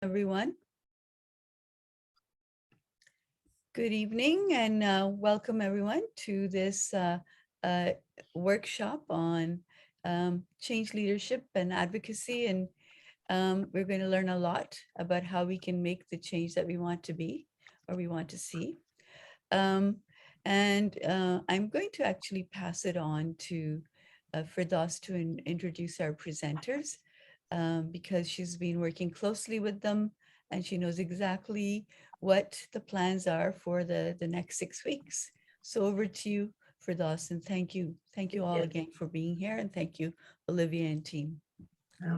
everyone. Good evening and welcome everyone to this workshop on change leadership and advocacy. And we're going to learn a lot about how we can make the change that we want to be or we want to see. I'm going to actually pass it on to Firdaus to introduce our presenters because she's been working closely with them and she knows exactly what the plans are for the next 6 weeks. So over to you, Firdaus, and thank you. Thank you all again for being here, and thank you, Olivia and team.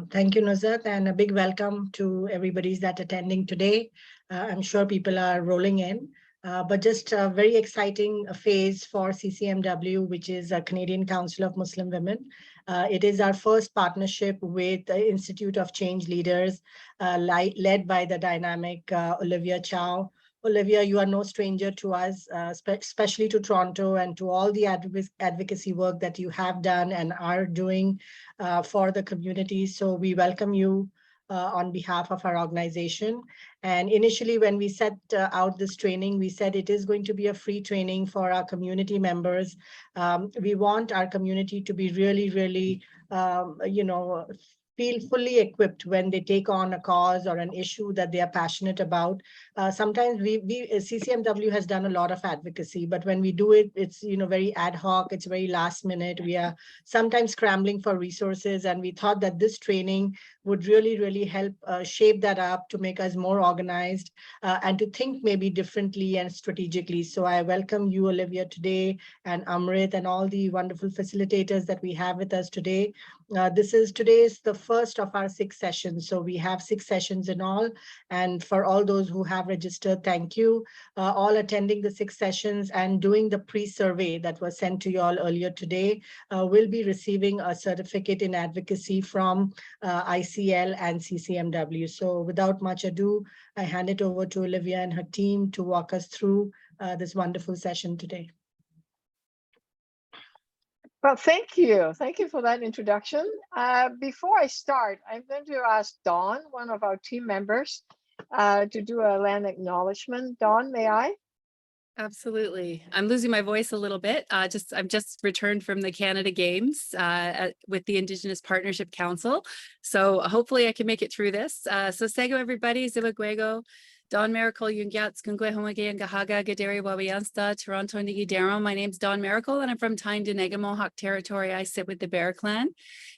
Thank you, Nuzhat, and a big welcome to everybody that's attending today. I'm sure people are rolling in, but just a very exciting phase for CCMW, which is a Canadian Council of Muslim Women. It is our first partnership with the Institute of Change Leaders, led by the dynamic Olivia Chow. Olivia, you are no stranger to us, especially to Toronto and to all the advocacy work that you have done and are doing for the community. So we welcome you on behalf of our organization. And initially, when we set out this training, we said it is going to be a free training for our community members. We want our community to be really, feel fully equipped when they take on a cause or an issue that they are passionate about. Sometimes CCMW has done a lot of advocacy, but when we do it, it's very ad hoc, it's very last minute. We are sometimes scrambling for resources, and we thought that this training would really help shape that up to make us more organized and to think maybe differently and strategically. So I welcome you, Olivia, today, and Amrit, and all the wonderful facilitators that we have with us today. Today is the first of our 6 sessions. So we have 6 sessions in all. And for all those who have registered, thank you. All attending the 6 sessions and doing the pre-survey that was sent to you all earlier today will be receiving a certificate in advocacy from ICL and CCMW. So without much ado, I hand it over to Olivia and her team to walk us through this wonderful session today. Well, thank you. Thank you for that introduction. Before I start, I'm going to ask Dawn, one of our team members, to do a land acknowledgement. Dawn, may I? Absolutely. I'm losing my voice a little bit. I've just returned from the Canada Games with the Indigenous Partnership Council. So hopefully I can make it through this. So Sego everybody, Ziwagwego, Don Miracle, Yungyats, Kungwe Homage, and Gahaga, Gaderi Wabiansta, Toronto, Nigi Dero. My name's Don Miracle, and I'm from Tyndonega Mohawk Territory. I sit with the Bear Clan.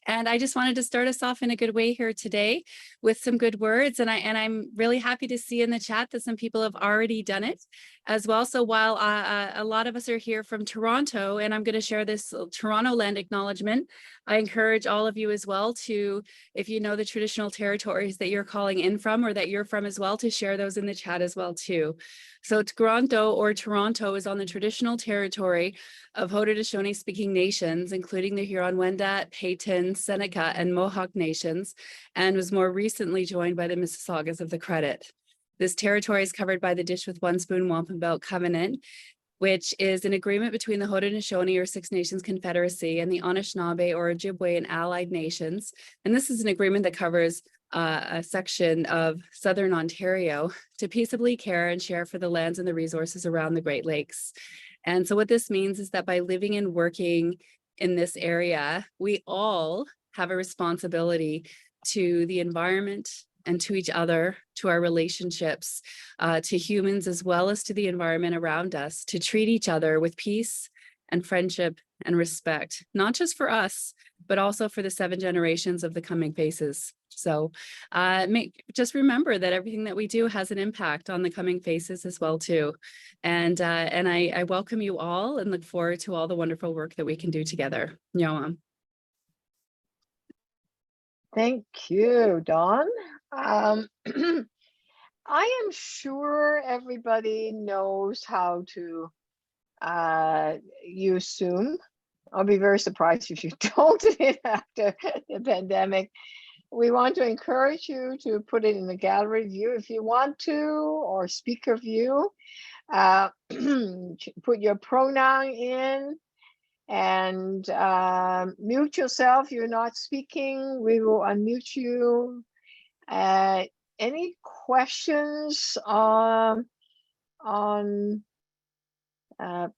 And I just wanted to start us off in a good way here today with some good words. And I'm really happy to see in the chat that some people have already done it as well. So while a lot of us are here from Toronto, and I'm going to share this Toronto land acknowledgement, I encourage all of you as well to, if you know the traditional territories that you're calling in from or that you're from as well, to share those in the chat as well too. So Toronto or Toronto is on the traditional territory of Haudenosaunee speaking nations, including the Huron-Wendat, Peyton, Seneca, and Mohawk nations, and was more recently joined by the Mississaugas of the Credit. This territory is covered by the Dish with One Spoon Wampum Belt Covenant, which is an agreement between the Haudenosaunee or Six Nations Confederacy and the Anishinaabe or Ojibwe and allied nations. And this is an agreement that covers a section of Southern Ontario to peaceably care and share for the lands and the resources around the Great Lakes. And so what this means is that by living and working in this area, we all have a responsibility to the environment and to each other, to our relationships, to humans, as well as to the environment around us, to treat each other with peace and friendship and respect, not just for us, but also for the 7 generations of the coming faces. So just remember that everything that we do has an impact on the coming faces as well too. And I welcome you all and look forward to all the wonderful work that we can do together. Nyawam. Thank you, Dawn. I am sure everybody knows how to use Zoom. I'll be very surprised if you don't after the pandemic. We want to encourage you to put it in the gallery view if you want to, or speaker view. Put your pronoun in and mute yourself. You're not speaking. We will unmute you. any questions on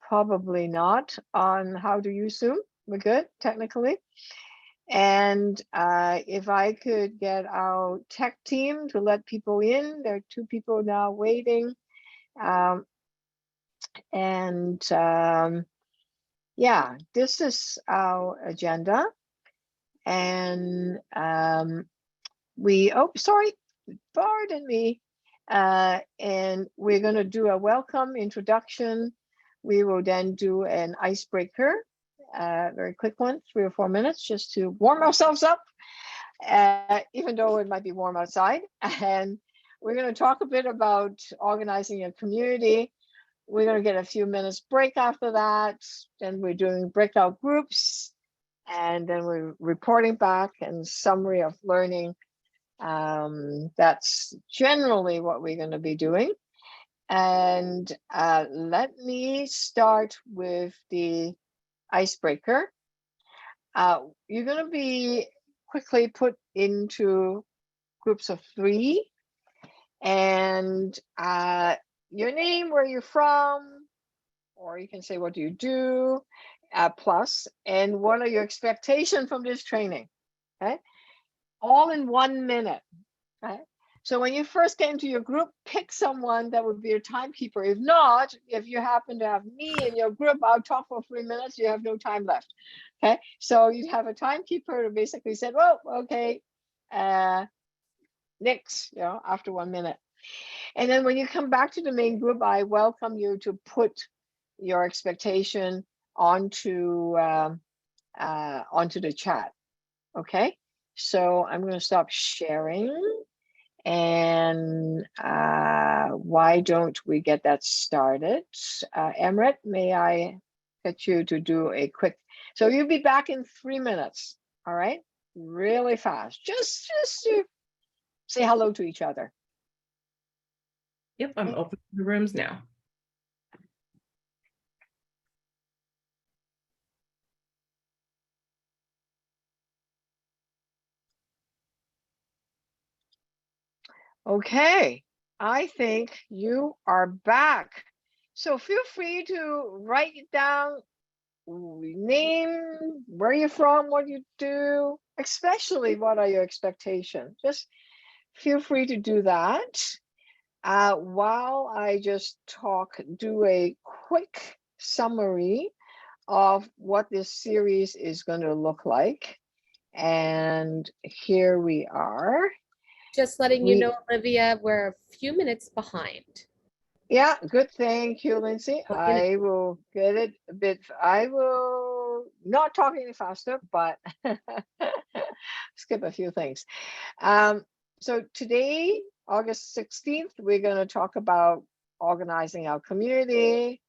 probably not on how to use Zoom? We're good technically. And if I could get our tech team to let people in, there are 2 people now waiting. Yeah, this is our agenda. And sorry, pardon me. And we're going to do a welcome introduction. We will then do an icebreaker, very quick one, 3 or 4 minutes, just to warm ourselves up, even though it might be warm outside. And we're going to talk a bit about organizing a community. We're going to get a few minutes break after that. Then we're doing breakout groups. And then we're reporting back and summary of learning. That's generally what we're going to be doing. And let me start with the icebreaker. You're going to be quickly put into groups of 3. And your name, where you're from, or you can say, what do you do, plus, and what are your expectations from this training, okay? All in 1 minute, right? So when you first came to your group, pick someone that would be your timekeeper. If not, if you happen to have me in your group, I'll talk for 3 minutes, you have no time left, okay? So you'd have a timekeeper who basically said, well, okay, next, after 1 minute. And then when you come back to the main group, I welcome you to put your expectation onto the chat. Okay, so I'm going to stop sharing, and why don't we get that started? Emret, may I get you to do a quick? So you'll be back in 3 minutes. All right, really fast, just to say hello to each other. Yep, I'm opening the rooms now. Okay, I think you are back. So feel free to write it down, name, where you're from, what you do, especially what are your expectations. Just feel free to do that. While I just do a quick summary of what this series is going to look like. And here we are. Just letting you know, Olivia, we're a few minutes behind. Yeah, good. Thank you, Lindsay. I will get it a bit. I will not talk any faster, but skip a few things. So today, August 16th, we're going to talk about organizing our community,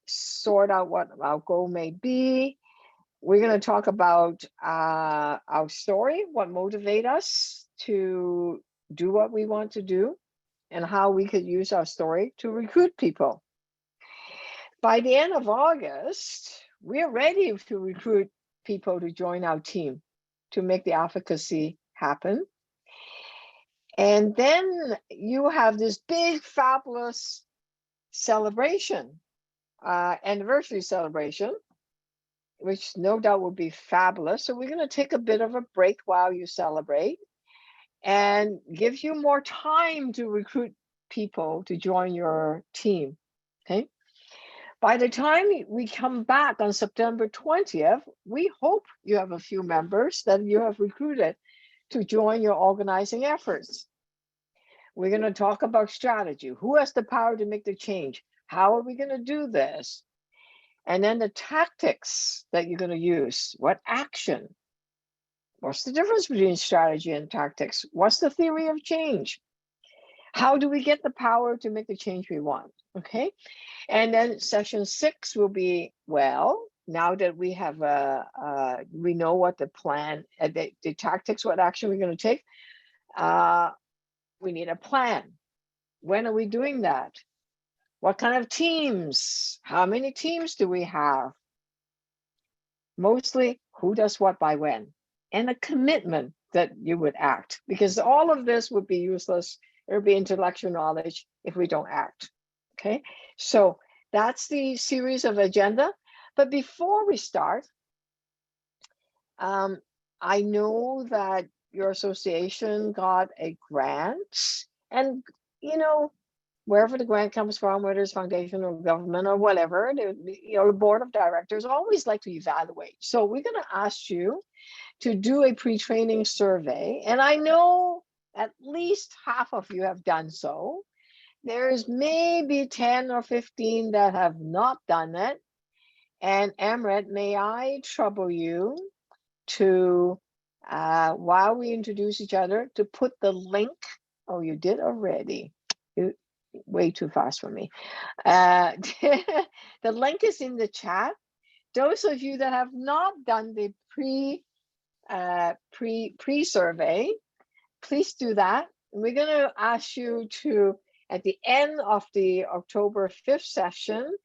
sort out what our goal may be. We're going to talk about our story, what motivates us to do what we want to do, and how we could use our story to recruit people. By the end of August, we're ready to recruit people to join our team to make the advocacy happen. And then you have this big, fabulous celebration, anniversary celebration, which no doubt will be fabulous. So we're going to take a bit of a break while you celebrate and give you more time to recruit people to join your team, okay? By the time we come back on September 20th, we hope you have a few members that you have recruited to join your organizing efforts. We're going to talk about strategy. Who has the power to make the change? How are we going to do this? And then the tactics that you're going to use. What action? What's the difference between strategy and tactics? What's the theory of change? How do we get the power to make the change we want? Okay. And then session 6 will be, well, now that we have we know what the plan, the tactics, what action we're going to take, we need a plan. When are we doing that? What kind of teams? How many teams do we have? Mostly, who does what by when? And a commitment that you would act, because all of this would be useless It'll be intellectual knowledge if we don't act. Okay, so that's the series of agenda. But before we start, I know that your association got a grant, and you know, wherever the grant comes from, whether it's foundation or government or whatever, the board of directors always like to evaluate. So we're going to ask you to do a pre-training survey, and I know at least half of you have done so. There's maybe 10 or 15 that have not done it. And Amrit, may I trouble you to, while we introduce each other, to put the link. Oh, you did already. Way too fast for me. The link is in the chat. Those of you that have not done the pre-survey, please do that. We're going to ask you to, at the end of the October 5th session,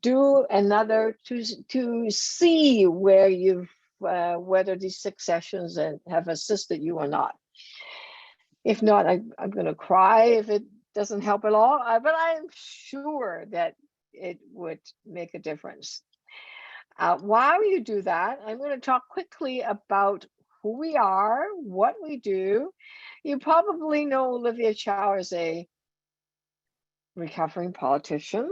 do another to see where you've whether these 6 sessions have assisted you or not. If not, I'm going to cry if it doesn't help at all, but I'm sure that it would make a difference. While you do that, I'm going to talk quickly about who we are, what we do. You probably know Olivia Chow as a recovering politician,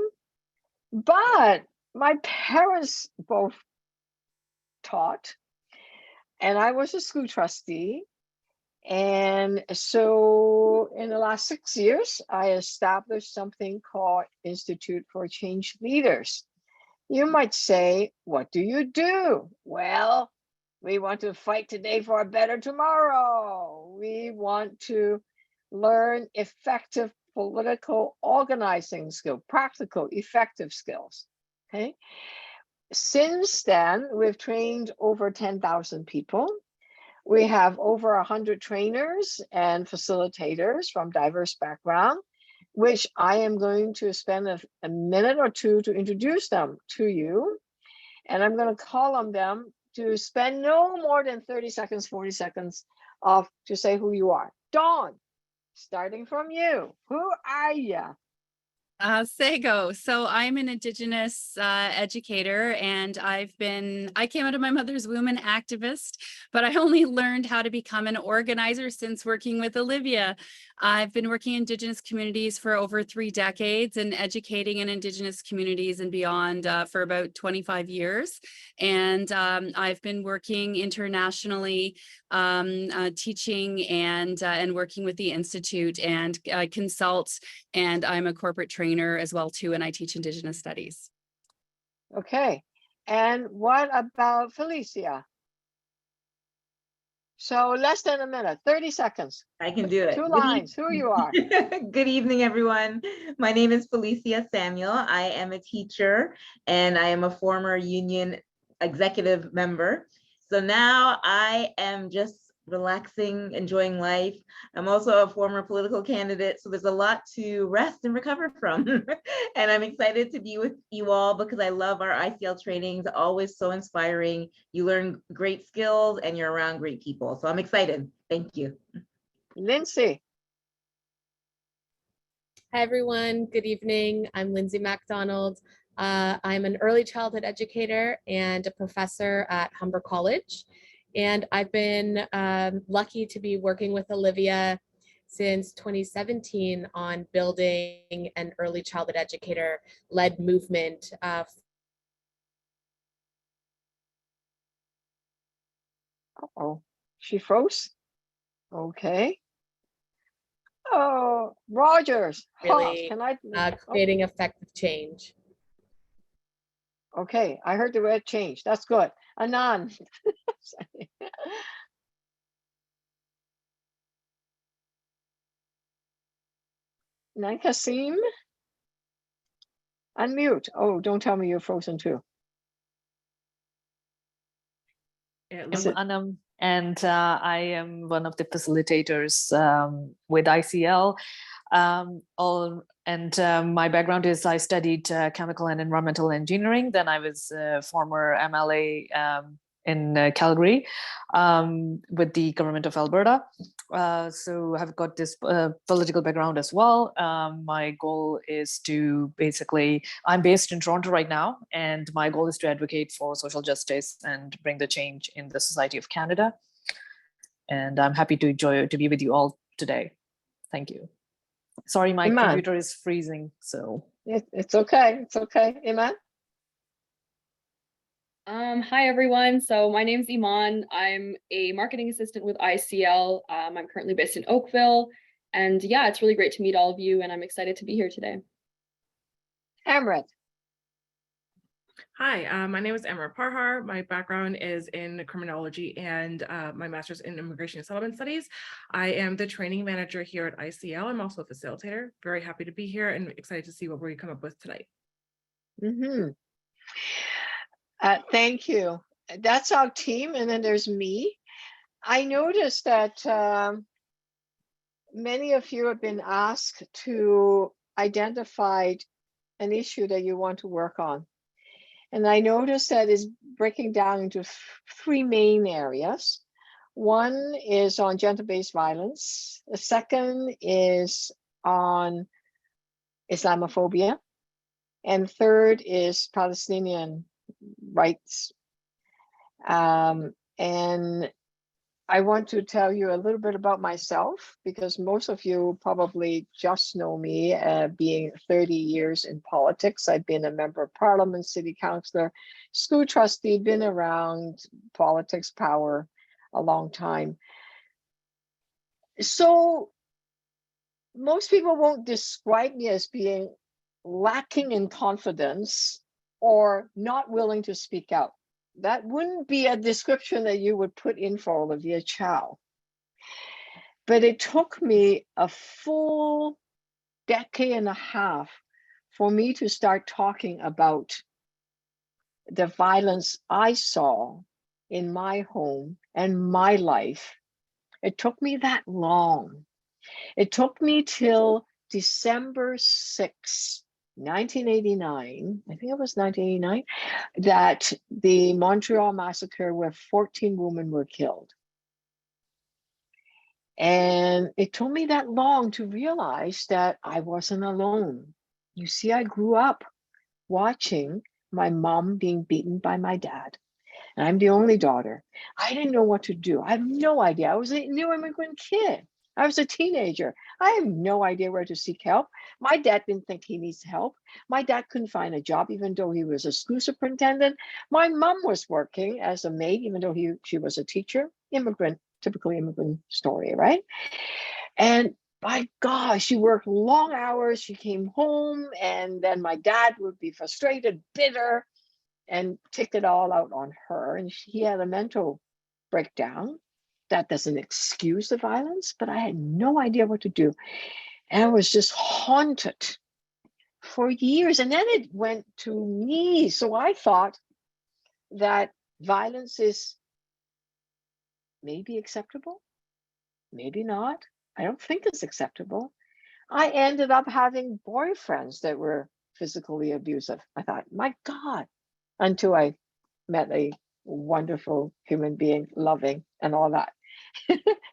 but my parents both taught, and I was a school trustee. And so in the last 6 years, I established something called Institute for Change Leaders. You might say, what do you do? Well, we want to fight today for a better tomorrow. We want to learn effective political organizing skills, practical, effective skills. Okay. Since then, we've trained over 10,000 people. We have over 100 trainers and facilitators from diverse backgrounds, which I am going to spend a minute or two to introduce them to you. And I'm going to call on them to spend no more than 30 seconds, 40 seconds to say who you are. Dawn, starting from you, who are you? Sego. So I'm an Indigenous educator, and I came out of my mother's womb an activist, but I only learned how to become an organizer since working with Olivia. I've been working in Indigenous communities for over 3 decades and educating in Indigenous communities and beyond for about 25 years. And I've been working internationally, teaching and working with the Institute, and consult, and I'm a corporate trainer as well too, and I teach Indigenous studies. Okay, and what about Felicia? So less than a minute, 30 seconds. I can do it. 2 lines, who you are. Good evening, everyone. My name is Felicia Samuel. I am a teacher and I am a former union executive member. So now I am just relaxing, enjoying life. I'm also a former political candidate, so there's a lot to rest and recover from. And I'm excited to be with you all because I love our ICL trainings, always so inspiring. You learn great skills and you're around great people. So I'm excited. Thank you. Lindsay. Hi, everyone. Good evening. I'm Lindsay MacDonald. I'm an early childhood educator and a professor at Humber College. And I've been lucky to be working with Olivia since 2017 on building an early childhood educator-led movement. Uh-oh, she froze. Okay. Oh, Rogers. Really Can I? creating effective change. Okay, I heard the word change. That's good. Anand. Nankasim. Unmute. Oh, don't tell me you're frozen too. I'm Anam, and I am one of the facilitators with ICL. My background is I studied chemical and environmental engineering. Then I was a former MLA in Calgary with the government of Alberta. So I've got this political background as well. My goal is to basically, I'm based in Toronto right now, and my goal is to advocate for social justice and bring the change in the society of Canada. And I'm happy to be with you all today. Thank you. Sorry, my Iman. computer is freezing, so. It's okay. It's okay. Iman? Hi everyone. So my name's Iman. I'm a marketing assistant with ICL. I'm currently based in Oakville. And yeah, it's really great to meet all of you, and I'm excited to be here today. Amrit. Hi, my name is Amrit Parhar. My background is in criminology and my master's in immigration and settlement studies. I am the training manager here at ICL. I'm also a facilitator. Very happy to be here and excited to see what we come up with tonight. Mm-hmm. Thank you. That's our team. And then there's me. I noticed that many of you have been asked to identify an issue that you want to work on. And I noticed that is breaking down into three main areas. One is on gender-based violence. The second is on Islamophobia. And third is Palestinian rights. And I want to tell you a little bit about myself, because most of you probably just know me being 30 years in politics. I've been a member of parliament, city councillor, school trustee, been around politics, power a long time. So most people won't describe me as being lacking in confidence or not willing to speak out. That wouldn't be a description that you would put in for Olivia Chow. But it took me a full decade and a half for me to start talking about the violence I saw in my home and my life. It took me that long. It took me till December 6th, 1989, I think it was 1989, that the Montreal massacre where 14 women were killed. And it took me that long to realize that I wasn't alone. You see, I grew up watching my mom being beaten by my dad. And I'm the only daughter. I didn't know what to do. I have no idea. I was a new immigrant kid. I was a teenager. I have no idea where to seek help. My dad didn't think he needs help. My dad couldn't find a job, even though he was a school superintendent. My mom was working as a maid, even though she was a teacher. Immigrant, typically immigrant story, right? And my gosh, she worked long hours. She came home, and then my dad would be frustrated, bitter, and take it all out on her. And he had a mental breakdown. That doesn't excuse the violence, but I had no idea what to do. And I was just haunted for years. And then it went to me. So I thought that violence is maybe acceptable, maybe not. I don't think it's acceptable. I ended up having boyfriends that were physically abusive. I thought, my God, until I met a wonderful human being, loving and all that.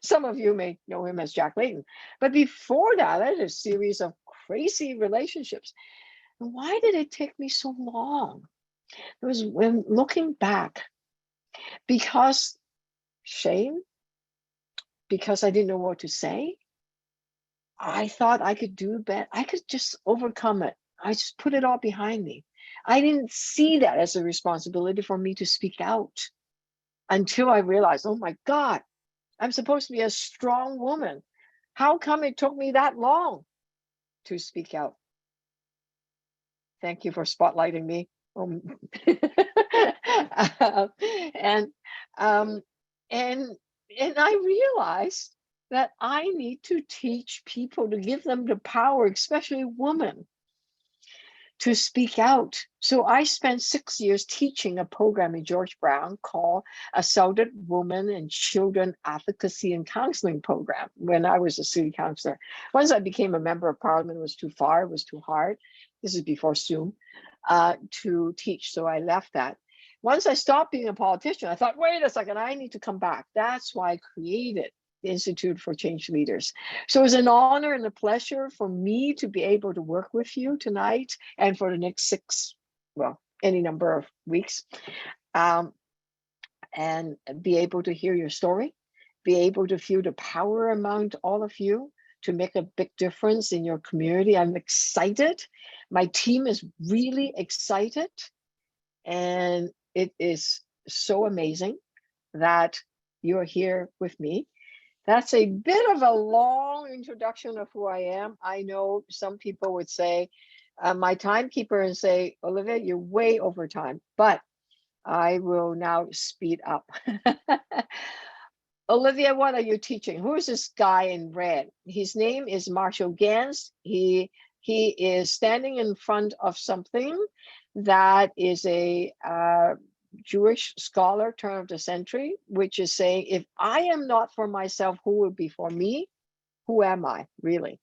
Some of you may know him as Jack Layton. But before that, I had a series of crazy relationships. And why did it take me so long? It was when looking back, because shame, because I didn't know what to say. I thought I could do better. I could just overcome it. I just put it all behind me. I didn't see that as a responsibility for me to speak out until I realized, oh my God, I'm supposed to be a strong woman. How come it took me that long to speak out? Thank you for spotlighting me. And I realized that I need to teach people, to give them the power, especially women, to speak out. So I spent 6 years teaching a program in George Brown called Assaulted Women and Children Advocacy and Counseling Program when I was a city councillor. Once I became a member of parliament, it was too far, it was too hard. This is before Zoom, to teach, so I left that. Once I stopped being a politician, I thought, wait a second, I need to come back. That's why I created the Institute for Change Leaders. So it's an honor and a pleasure for me to be able to work with you tonight and for the next 6, well, any number of weeks, and be able to hear your story, be able to feel the power among all of you to make a big difference in your community. I'm excited. My team is really excited. And it is so amazing that you're here with me. That's a bit of a long introduction of who I am. I know some people would say, my timekeeper, and say, Olivia, you're way over time, but I will now speed up. Olivia, what are you teaching? Who is this guy in red? His name is Marshall Gans. He is standing in front of something that is a Jewish scholar, turn of the century, which is saying, if I am not for myself, who will be for me? Who am I, really?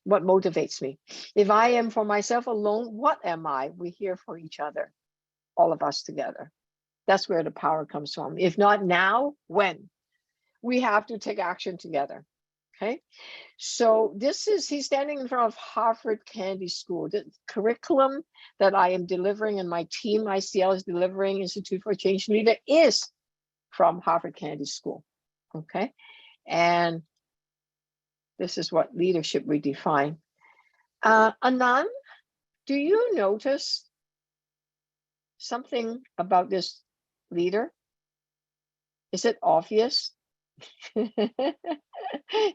What motivates me? If I am for myself alone, what am I? We're here for each other, all of us together. That's where the power comes from. If not now, when? We have to take action together. Okay. So he's standing in front of Harvard Kennedy School. The curriculum that I am delivering and my team, ICL, is delivering, Institute for Change Leader, is from Harvard Kennedy School. Okay. And this is what leadership we define. Anand, do you notice something about this leader? Is it obvious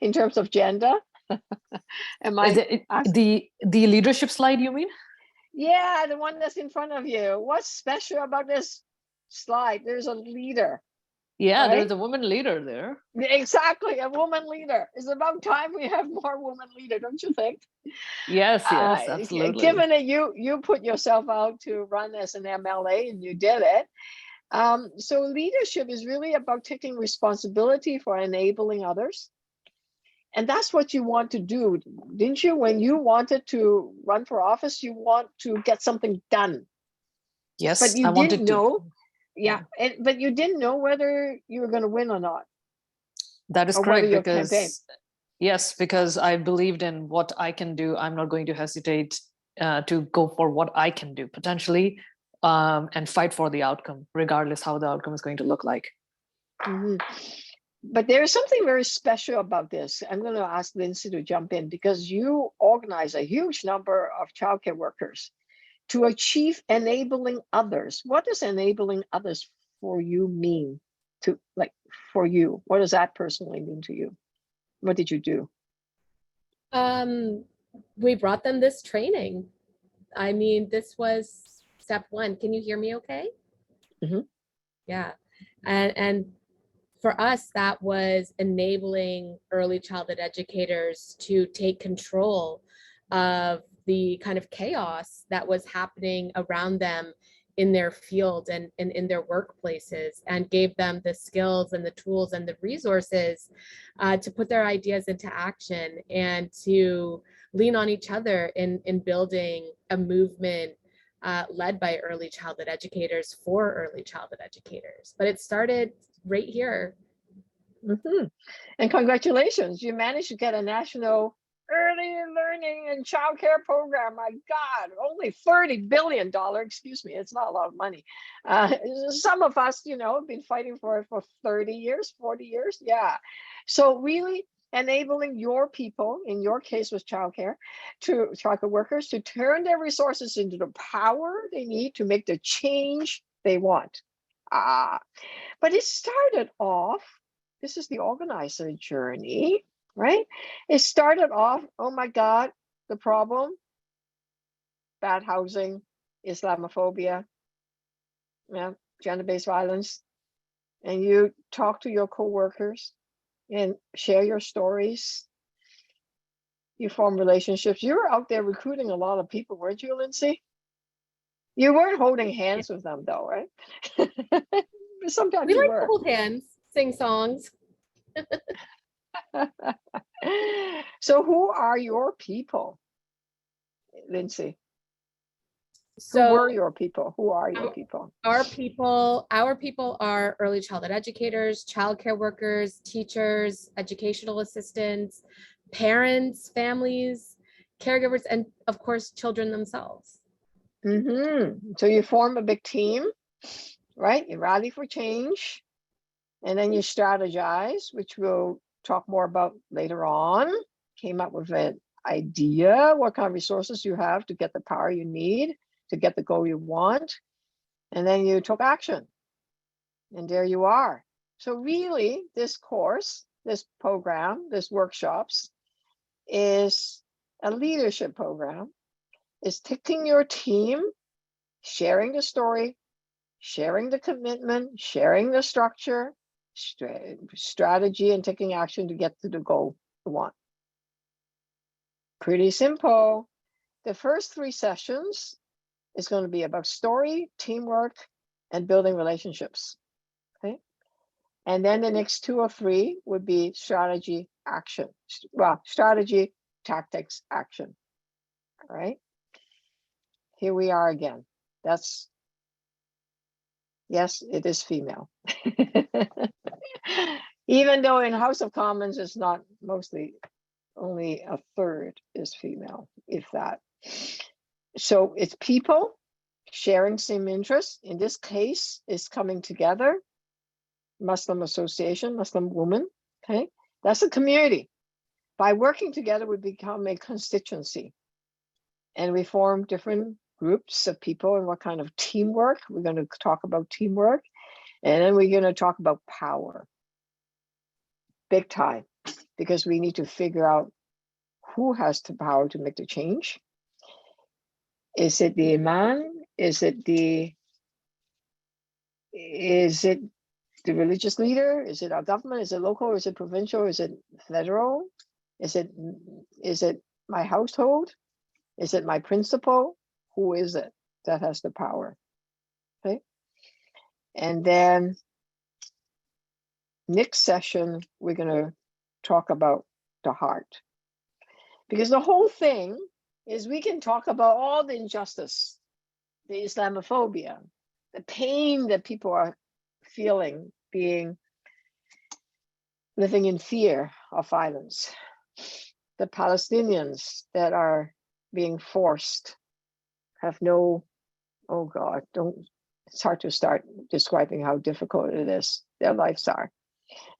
in terms of gender? Am I Is it the leadership slide, you mean? Yeah, the one that's in front of you. What's special about this slide? There's a leader. Yeah, right? there's a woman leader there. Exactly, a woman leader. It's about time we have more women leader, don't you think? Yes, absolutely. Given that you put yourself out to run as an MLA and you did it. So leadership is really about taking responsibility for enabling others. And that's what you want to do, didn't you? When you wanted to run for office, you want to get something done. Yes, but you I wanted didn't to. know. Yeah, but you didn't know whether you were going to win or not. That is or correct, whether your because campaign. yes, because I believed in what I can do. I'm not going to hesitate to go for what I can do potentially, and fight for the outcome, regardless how the outcome is going to look like. Mm-hmm. But there is something very special about this. I'm going to ask Lindsay to jump in, because you organize a huge number of childcare workers to achieve enabling others. What does enabling others for you mean? For you, what does that personally mean to you? What did you do? We brought them this training. I mean, this was step one. Can you hear me okay? Mm-hmm. Yeah. And for us, that was enabling early childhood educators to take control of the kind of chaos that was happening around them in their field and in their workplaces, and gave them the skills and the tools and the resources to put their ideas into action and to lean on each other in building a movement led by early childhood educators for early childhood educators. But it started right here. Mm-hmm. And congratulations, you managed to get a national early learning and childcare program. My God, only $30 billion. Excuse me, it's not a lot of money. Some of us, have been fighting for it for 30 years, 40 years. Yeah. So really enabling your people, in your case with childcare workers, to turn their resources into the power they need to make the change they want. But it started off, this is the organizer journey, right? It started off, oh my God, the problem, bad housing, Islamophobia, gender-based violence. And you talk to your coworkers and share your stories. You form relationships. You were out there recruiting a lot of people, weren't you, Lindsay? You weren't holding hands with them though, right? Sometimes we you like were. to hold hands, sing songs. So who are your people, Lindsay? Who were So your people? Who are your Our- people? our people are early childhood educators, childcare workers, teachers, educational assistants, parents, families, caregivers, and of course, children themselves. So you form a big team, right? You rally for change, and then you strategize, which we'll talk more about later on. Came up with an idea, what kind of resources you have to get the power you need to get the goal you want. And then you took action. And there you are. So really, this course, this program, this workshops is a leadership program. It's taking your team, sharing the story, sharing the commitment, sharing the structure, strategy, and taking action to get to the goal you want. Pretty simple. The first 3 sessions is going to be about story, teamwork, and building relationships. Okay. And then the next 2 or 3 would be strategy, action. Well, strategy, tactics, action. All right. Here we are again. That's, yes, it is female. Even though in House of Commons it's not mostly, only a third is female, if that. So it's people sharing same interests. In this case, is coming together. Muslim Association, Muslim women. Okay, that's a community. By working together, we become a constituency, and we form different groups of people and what kind of teamwork. We're going to talk about teamwork, and then we're going to talk about power. Big time, because we need to figure out who has the power to make the change. Is it the imam? Is it the religious leader? Is it our government? Is it local? Is it provincial? Is it federal? Is it my household? Is it my principal? Who is it that has the power? Okay. And then next session, we're going to talk about the heart. Because the whole thing is we can talk about all the injustice, the Islamophobia, the pain that people are feeling, living in fear of violence, the Palestinians that are being forced, have no, oh God, it's hard to start describing how difficult it is, their lives are,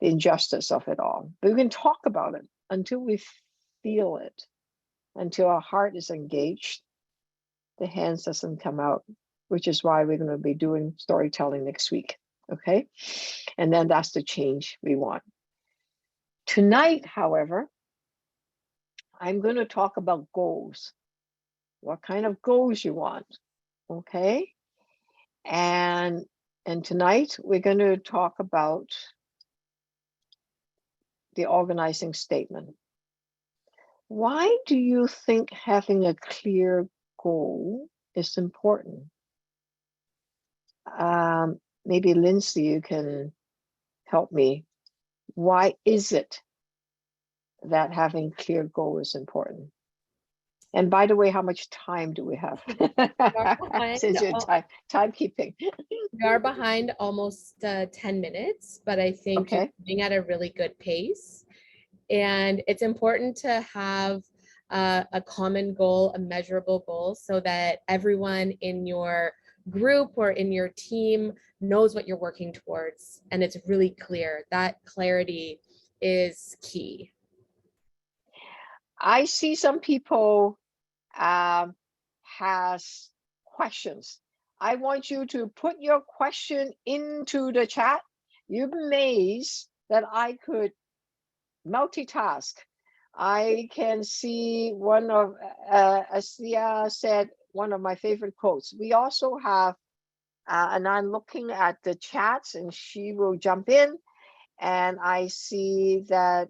the injustice of it all. But we can talk about it until we feel it, until our heart is engaged, the hands doesn't come out, which is why we're going to be doing storytelling next week. Okay. And then that's the change we want. Tonight, however, I'm going to talk about goals. What kind of goals you want. Okay. And tonight we're going to talk about the organizing statement. Why do you think having a clear goal is important? Maybe Lindsay, you can help me. Why is it that having clear goal is important? And by the way, how much time do we have? Since you're timekeeping. We are behind almost 10 minutes, but I think you're moving at a really good pace. And it's important to have a common goal, a measurable goal, so that everyone in your group or in your team knows what you're working towards. And it's really clear. That clarity is key. I see some people has questions. I want you to put your question into the chat. You'd be amazed that I could multitask. I can see one of, Asia said, one of my favorite quotes. We also have, and I'm looking at the chats and she will jump in. And I see that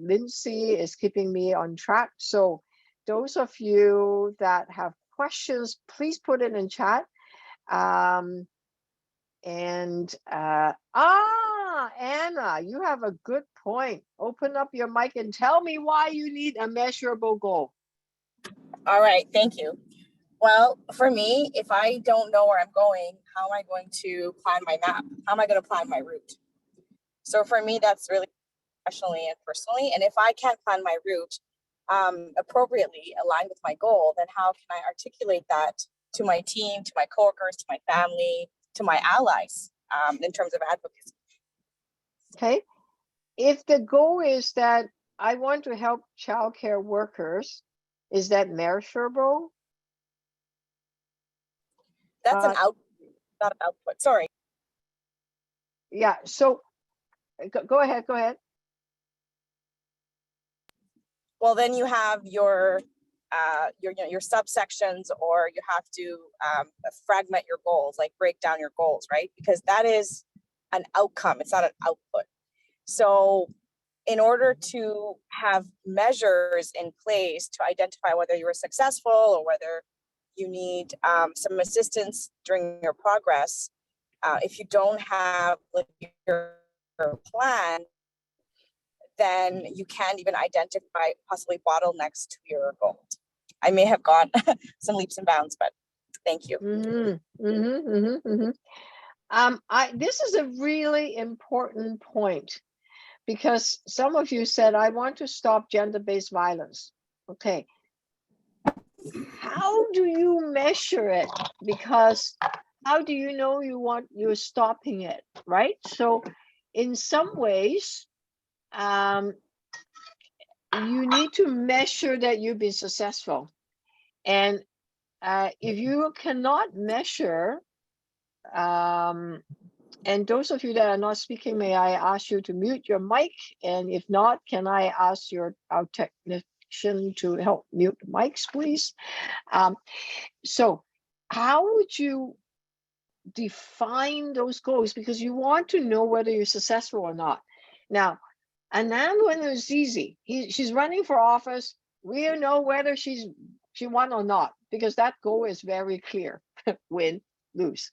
Lindsay is keeping me on track. So those of you that have questions, please put it in chat. Anna, you have a good point. Open up your mic and tell me why you need a measurable goal. All right, thank you. Well, for me, if I don't know where I'm going, how am I going to plan my map? How am I going to plan my route? So for me, that's really professionally and personally. And if I can't plan my route appropriately aligned with my goal, then how can I articulate that to my team, to my coworkers, to my family, to my allies in terms of advocacy? Okay. If the goal is that I want to help childcare workers, is that measurable? That's an out, not an output. Sorry. Yeah. So go ahead. Go ahead. Well, then you have your subsections, or you have to fragment your goals, like break down your goals, right? Because that is an outcome, it's not an output. So in order to have measures in place to identify whether you were successful or whether you need some assistance during your progress, if you don't have like your plan, then you can't even identify possibly bottlenecks to your goal. I may have gone some leaps and bounds, but thank you. This is a really important point, because some of you said, I want to stop gender-based violence. Okay. How do you measure it? Because how do you know you're stopping it, right? So in some ways, you need to measure that you've been successful. And if you cannot measure, and those of you that are not speaking, may I ask you to mute your mic? And if not, can I ask our technician to help mute the mics, please? So how would you define those goals? Because you want to know whether you're successful or not. Now, Anand, when it was easy, she's running for office. We know whether she won or not, because that goal is very clear: win, lose.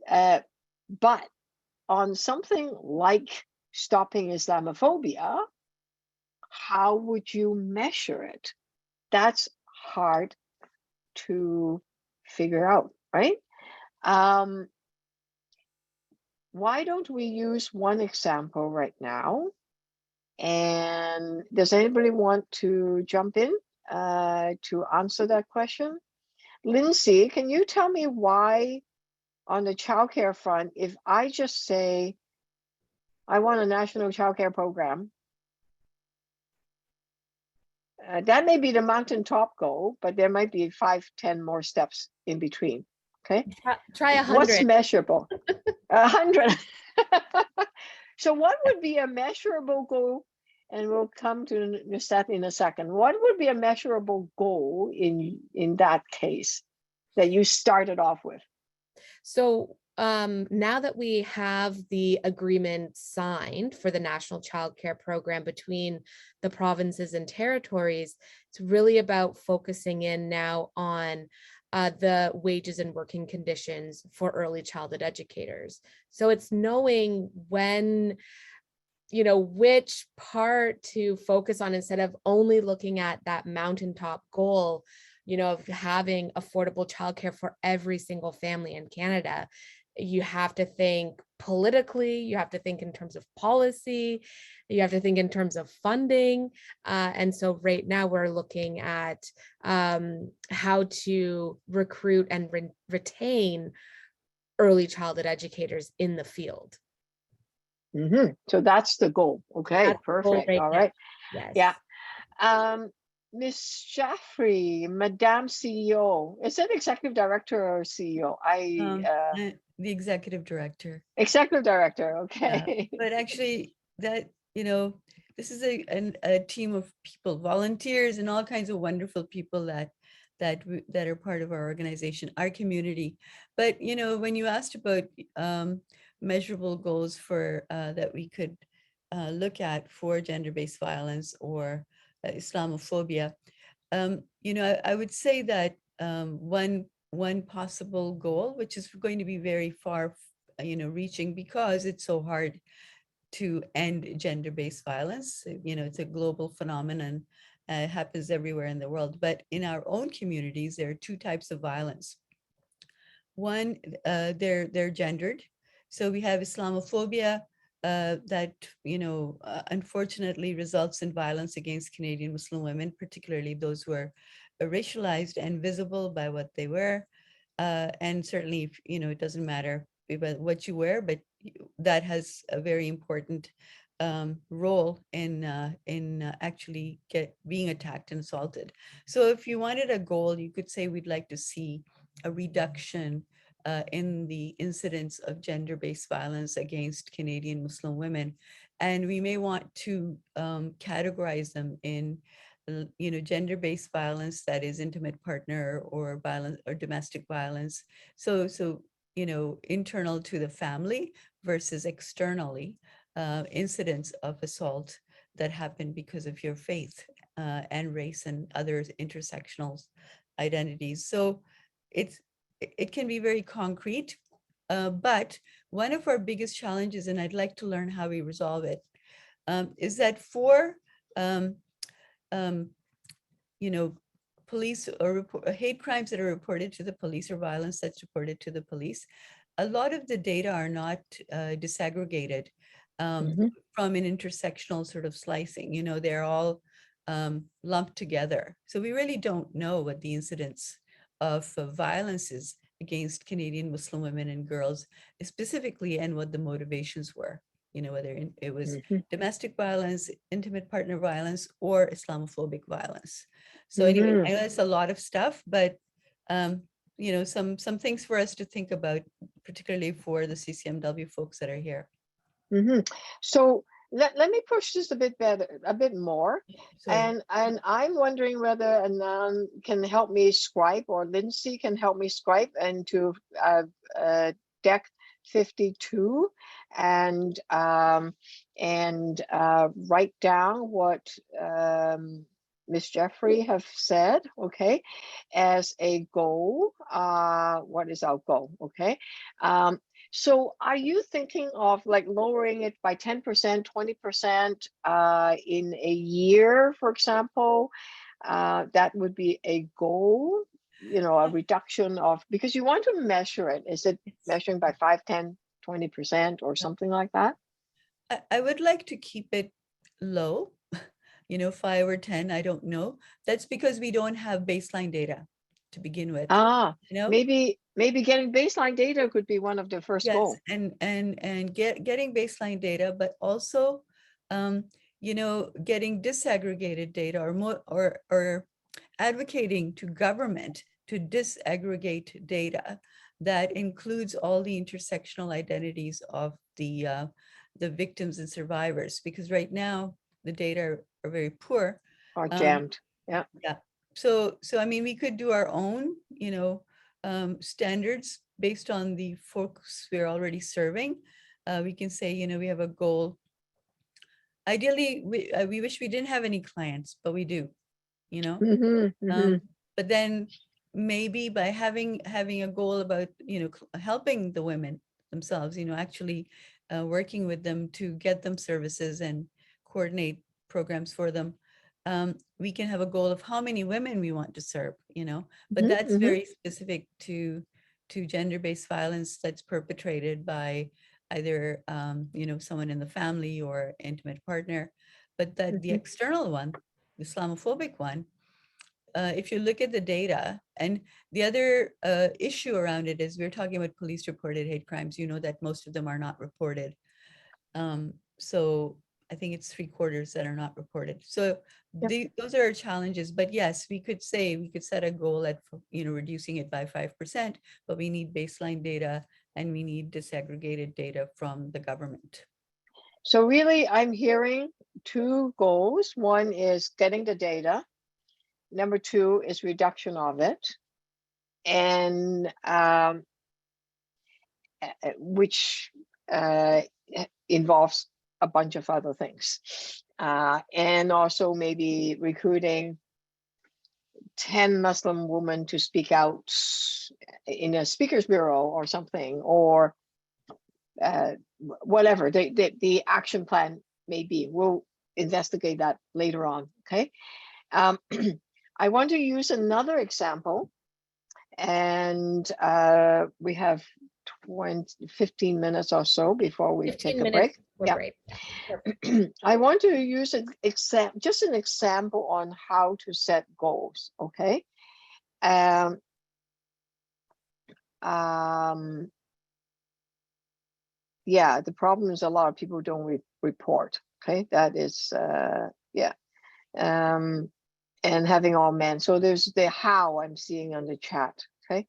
But on something like stopping Islamophobia, how would you measure it? That's hard to figure out, right? Why don't we use one example right now? And does anybody want to jump in to answer that question? Lindsay, can you tell me why on the childcare front, if I just say, I want a national childcare program, that may be the mountaintop goal, but there might be 5, 10 more steps in between. Okay. Try 100. What's measurable? 100. So what would be a measurable goal? And we'll come to that in a second. What would be a measurable goal in that case that you started off with? So now that we have the agreement signed for the National Child Care Program between the provinces and territories, it's really about focusing in now on the wages and working conditions for early childhood educators. So it's knowing when, which part to focus on instead of only looking at that mountaintop goal, of having affordable childcare for every single family in Canada. You have to think politically, you have to think in terms of policy, you have to think in terms of funding. And so right now we're looking at how to recruit and retain early childhood educators in the field. So that's the goal. Okay, that's perfect. Right all now. right. Yes. Yeah. Ms. Jaffrey, Madame CEO, is it executive director or CEO? The executive director. Executive director, okay. But actually that, this is a team of people, volunteers and all kinds of wonderful people that are part of our organization, our community. But, when you asked about measurable goals for that we could look at for gender-based violence or Islamophobia, I would say that one possible goal, which is going to be very far, reaching, because it's so hard to end gender-based violence. You know, it's a global phenomenon. It happens everywhere in the world. But in our own communities, there are two types of violence. One, they're gendered. So we have Islamophobia that, you know, unfortunately results in violence against Canadian Muslim women, particularly those who are racialized and visible by what they wear. And certainly, you know, it doesn't matter about what you wear, but that has a very important role in actually being attacked and assaulted. So if you wanted a goal, you could say we'd like to see a reduction in the incidence of gender-based violence against Canadian Muslim women. And we may want to categorize them in, you know, gender-based violence that is intimate partner or violence or domestic violence. So, you know, internal to the family versus externally incidents of assault that happen because of your faith and race and other intersectional identities. So it can be very concrete, but one of our biggest challenges, and I'd like to learn how we resolve it, is that for you know, police or hate crimes that are reported to the police or violence that's reported to the police, a lot of the data are not disaggregated from an intersectional sort of slicing. You know, they're all lumped together. So we really don't know what the incidence of violence is against Canadian Muslim women and girls specifically, and what the motivations were. You know, whether it was domestic violence, intimate partner violence, or Islamophobic violence. So anyway, I know it's a lot of stuff, but you know, some things for us to think about, particularly for the CCMW folks that are here. So let me push this a bit more. Sorry. And I'm wondering whether Anand can help me scribe, or Lindsay can help me scribe into deck 52 and write down what Ms. Jeffrey have said, okay, as a goal. What is our goal? Okay. So are you thinking of like lowering it by 10%, 20% in a year, for example? That would be a goal, you know, a reduction of, because you want to measure it. Is it measuring by 5, 10, 20% or something like that? I would like to keep it low, you know, 5 or 10, I don't know. That's because we don't have baseline data to begin with. You know, maybe getting baseline data could be one of the first goals. and getting baseline data, but also, you know, getting disaggregated data, or advocating to government to disaggregate data that includes all the intersectional identities of the victims and survivors, because right now the data are very poor. Or jammed. Yeah. So I mean, we could do our own, you know, standards based on the folks we're already serving. We can say, you know, we have a goal. Ideally, we wish we didn't have any clients, but we do, you know. But then maybe by having a goal about, you know, helping the women themselves, you know, actually working with them to get them services and coordinate programs for them, we can have a goal of how many women we want to serve, you know, but that's very specific to gender-based violence that's perpetrated by either, you know, someone in the family or intimate partner. But that the external one, the Islamophobic one, if you look at the data, and the other issue around it is we're talking about police reported hate crimes, you know, that most of them are not reported. So I think it's 3/4 that are not reported. So those are our challenges. But yes, we could set a goal at, you know, reducing it by 5%, but we need baseline data and we need disaggregated data from the government. So really, I'm hearing 2 goals. One is getting the data. Number 2 is reduction of it, and which involves a bunch of other things, and also maybe recruiting 10 Muslim women to speak out in a speakers bureau or something, or whatever the action plan may be. We'll investigate that later on, okay? I want to use another example, and we have 15 minutes or so before we 15 take a minutes break. for Yeah. break. I want to use an example on how to set goals, okay? Yeah, the problem is a lot of people don't report, okay? That is, yeah. And having all men. So there's the how I'm seeing on the chat, okay?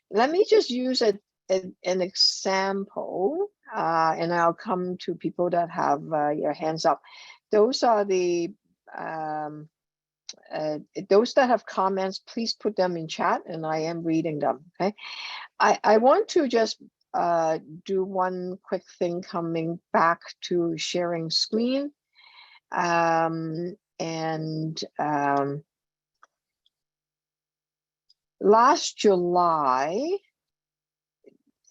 Let me just use an example, and I'll come to people that have your hands up. Those are the, those that have comments, please put them in chat and I am reading them, okay? I want to just do one quick thing coming back to sharing screen. Last July,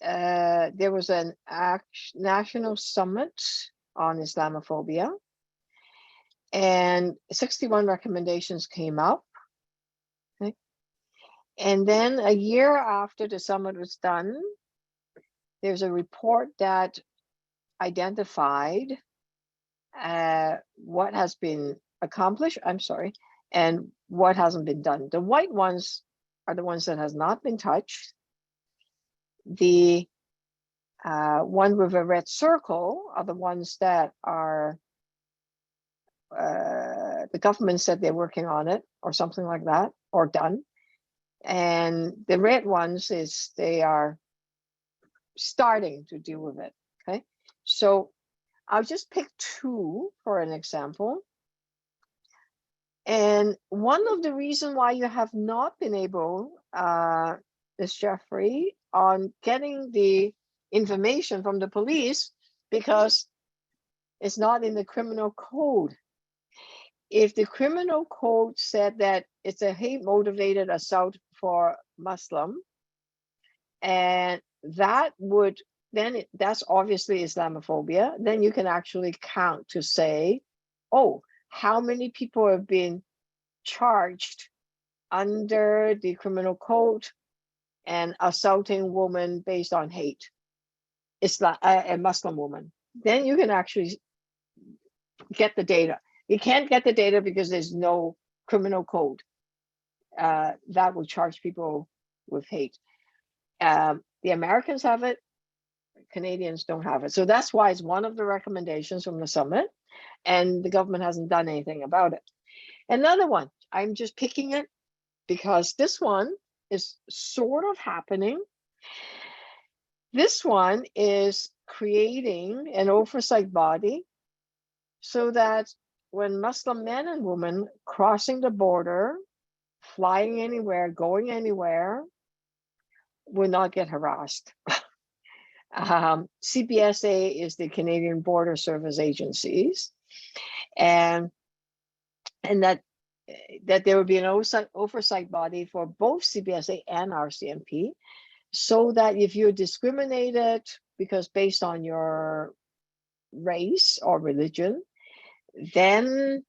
there was an national summit on Islamophobia, and 61 recommendations came up. Okay. And then a year after the summit was done, there's a report that identified what has been accomplished, and what hasn't been done. The white ones are the ones that has not been touched. The one with a red circle are the ones that are, the government said they're working on it or something like that, or done. And the red ones is they are starting to deal with it, okay? So I'll just pick two for an example. And one of the reasons why you have not been able, Ms. Jeffrey, on getting the information from the police, because it's not in the criminal code. If the criminal code said that it's a hate motivated assault for Muslim, and that would, then that's obviously Islamophobia, then you can actually count to say, oh, how many people have been charged under the criminal code and assaulting women based on hate, Islam, a Muslim woman. Then you can actually get the data. You can't get the data because there's no criminal code that will charge people with hate. The Americans have it, Canadians don't have it. So that's why it's one of the recommendations from the summit, and the government hasn't done anything about it. Another one, I'm just picking it because this one is sort of happening. This one is creating an oversight body so that when Muslim men and women crossing the border, flying anywhere, going anywhere, will not get harassed. CBSA is the Canadian Border Service Agencies, and that there would be an oversight body for both CBSA and RCMP, so that if you're discriminated because based on your race or religion, then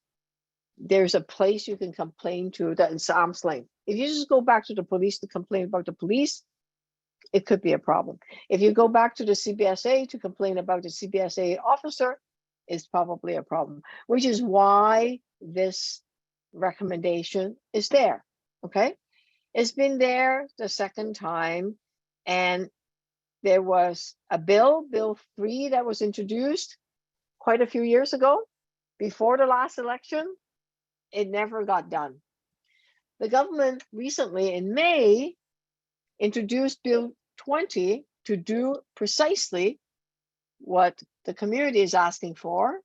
there's a place you can complain to that is arm's length. If you just go back to the police to complain about the police, it could be a problem. If you go back to the CBSA to complain about the CBSA officer, it's probably a problem, which is why this recommendation is there, okay? It's been there the second time, and there was a bill, Bill 3, that was introduced quite a few years ago, before the last election. It never got done. The government recently in May introduced Bill 20 to do precisely what the community is asking for,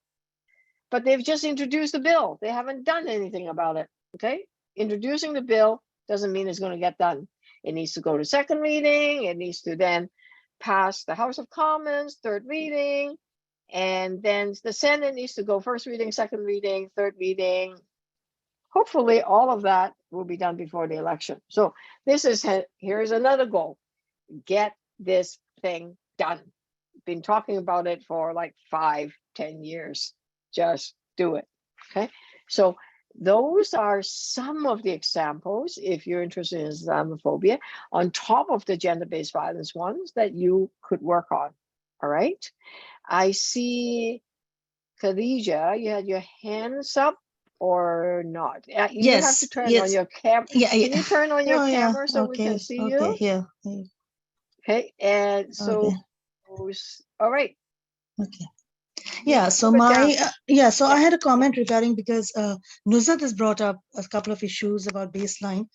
but they've just introduced the bill. They haven't done anything about it, okay? Introducing the bill doesn't mean it's going to get done. It needs to go to second reading. It needs to then pass the House of Commons, third reading, and then the Senate needs to go first reading, second reading, third reading. Hopefully all of that will be done before the election. So this is, here's another goal. Get this thing done. been talking about it for like 5-10 years. Just do it. Okay. So those are some of the examples, if you're interested in Islamophobia, on top of the gender-based violence ones that you could work on. All right. I see, Khadija, you had your hands up or not? You have to Yes, turn on yes. your camera. Yeah, Can yeah. you turn on your Oh, yeah. camera so we Okay, can see okay, you? here. Okay. And so, Okay, all right. okay. Yeah, so Move it down. so I Yeah. had a comment regarding, because Nuzhat has brought up a couple of issues about baseline.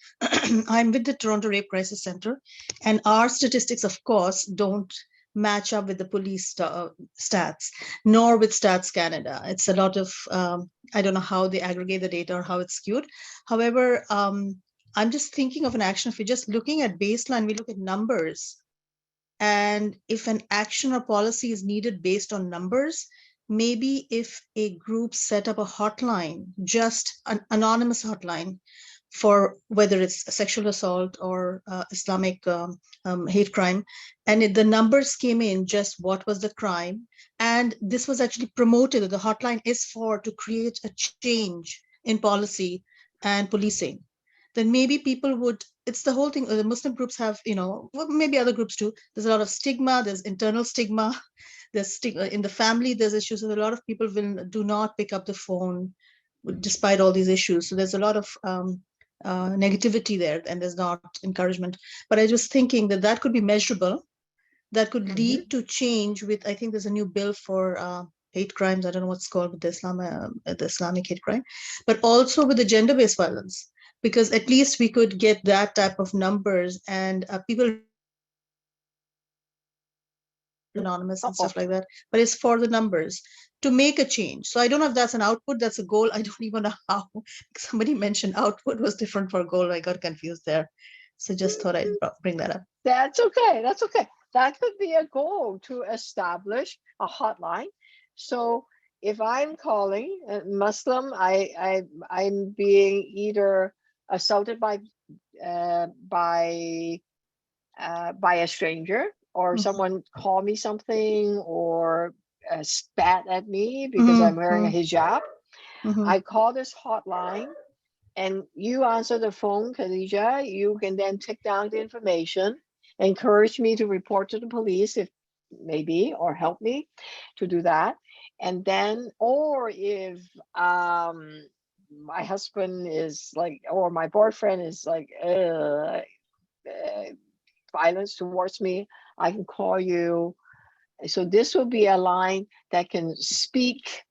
I'm with the Toronto Rape Crisis Center, and our statistics, of course, don't match up with the police stats, nor with Stats Canada. It's a lot of, I don't know how they aggregate the data or how it's skewed. However, I'm just thinking of an action. If we're just looking at baseline, we look at numbers. And if an action or policy is needed based on numbers, maybe if a group set up a hotline, just an anonymous hotline, for whether it's sexual assault or Islamic hate crime, and the numbers came in, just what was the crime, and this was actually promoted, the hotline is for to create a change in policy and policing, then maybe people would, it's the whole thing. The Muslim groups have, well, maybe other groups too, there's a lot of stigma, there's internal stigma, there's stigma in the family, there's issues, and a lot of people do not pick up the phone despite all these issues. So there's a lot of negativity there, and there's not encouragement. But I was thinking that could be measurable, that could lead to change with, I think there's a new bill for hate crimes, I don't know what's called, with the Islamic hate crime, but also with the gender-based violence, because at least we could get that type of numbers, and people anonymous and stuff like that, but it's for the numbers to make a change. So I don't know if that's an output, that's a goal. I don't even know how. Somebody mentioned output was different for goal. I got confused there. So just thought I'd bring that up. That's okay. That's okay. That could be a goal, to establish a hotline. So if I'm calling a Muslim, I'm being either assaulted by a stranger, or someone call me something, or spat at me because I'm wearing a hijab. I call this hotline, and you answer the phone, Khadija. You can then take down the information, encourage me to report to the police if maybe, or help me to do that. And then, or if my husband is like, or my boyfriend is like violence towards me, I can call you. So this will be a line that can speak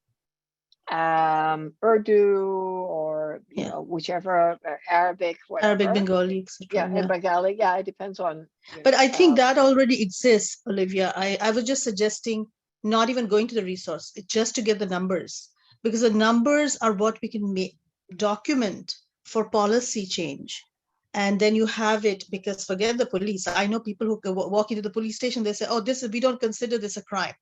Urdu, or whichever, Arabic, whatever. Arabic, Bengali, etc. Yeah, Bengali. Yeah, it depends on. But I think that already exists, Olivia. I was just suggesting not even going to the resource, just to get the numbers, because the numbers are what we can document for policy change. And then you have it, because forget the police. I know people who walk into the police station, they say, oh, we don't consider this a crime.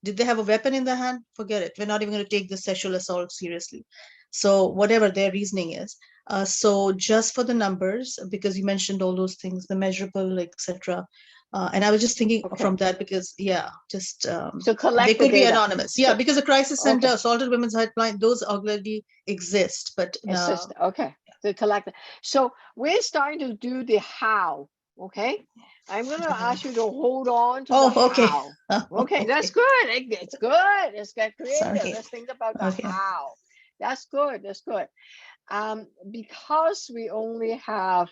Did they have a weapon in their hand? Forget it. We're not even going to take the sexual assault seriously. So whatever their reasoning is. So just for the numbers, because you mentioned all those things, the measurable, etc. And I was just thinking from that, because so collect they could be data. anonymous. Yeah, because the crisis center, assaulted women's helpline, those already exist. But no. Okay, to collect it. So we're starting to do the how. Okay, I'm going to ask you to hold on to the how. Okay, that's good. It's good. Let's get creative. Sorry. Let's think about the how. That's good. That's good. Because we only have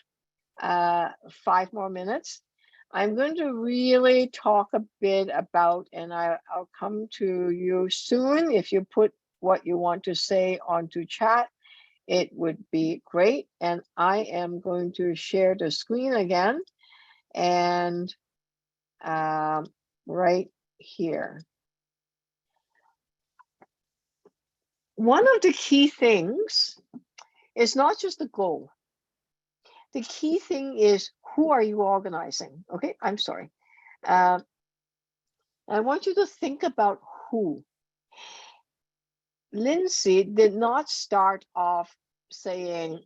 5 more minutes, I'm going to really talk a bit about, and I'll come to you soon. If you put what you want to say onto chat, it would be great. And I am going to share the screen again, and right here. One of the key things is not just the goal. The key thing is, who are you organizing? Okay, I'm sorry. I want you to think about who. Lindsay did not start off saying,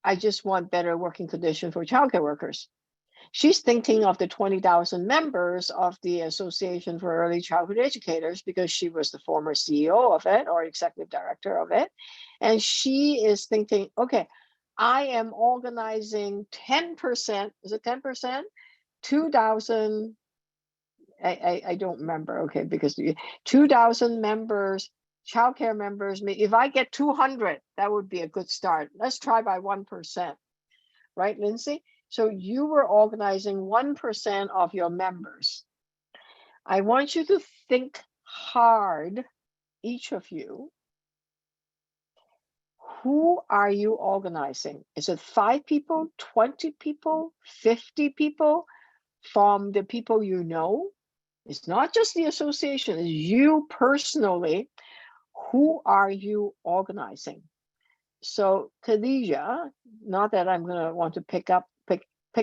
I just want better working conditions for childcare workers. She's thinking of the 20,000 members of the Association for Early Childhood Educators because she was the former CEO of it or executive director of it. And she is thinking, okay, I am organizing 10%, is it 10%? 2,000, I don't remember, okay, because 2,000 members, childcare members, if I get 200, that would be a good start. Let's try by 1%, right, Lindsay? So you were organizing 1% of your members. I want you to think hard, each of you. Who are you organizing? Is it 5 people, 20 people, 50 people from the people you know? It's not just the association, it's you personally. Who are you organizing? So Khadija, not that I'm going to want to pick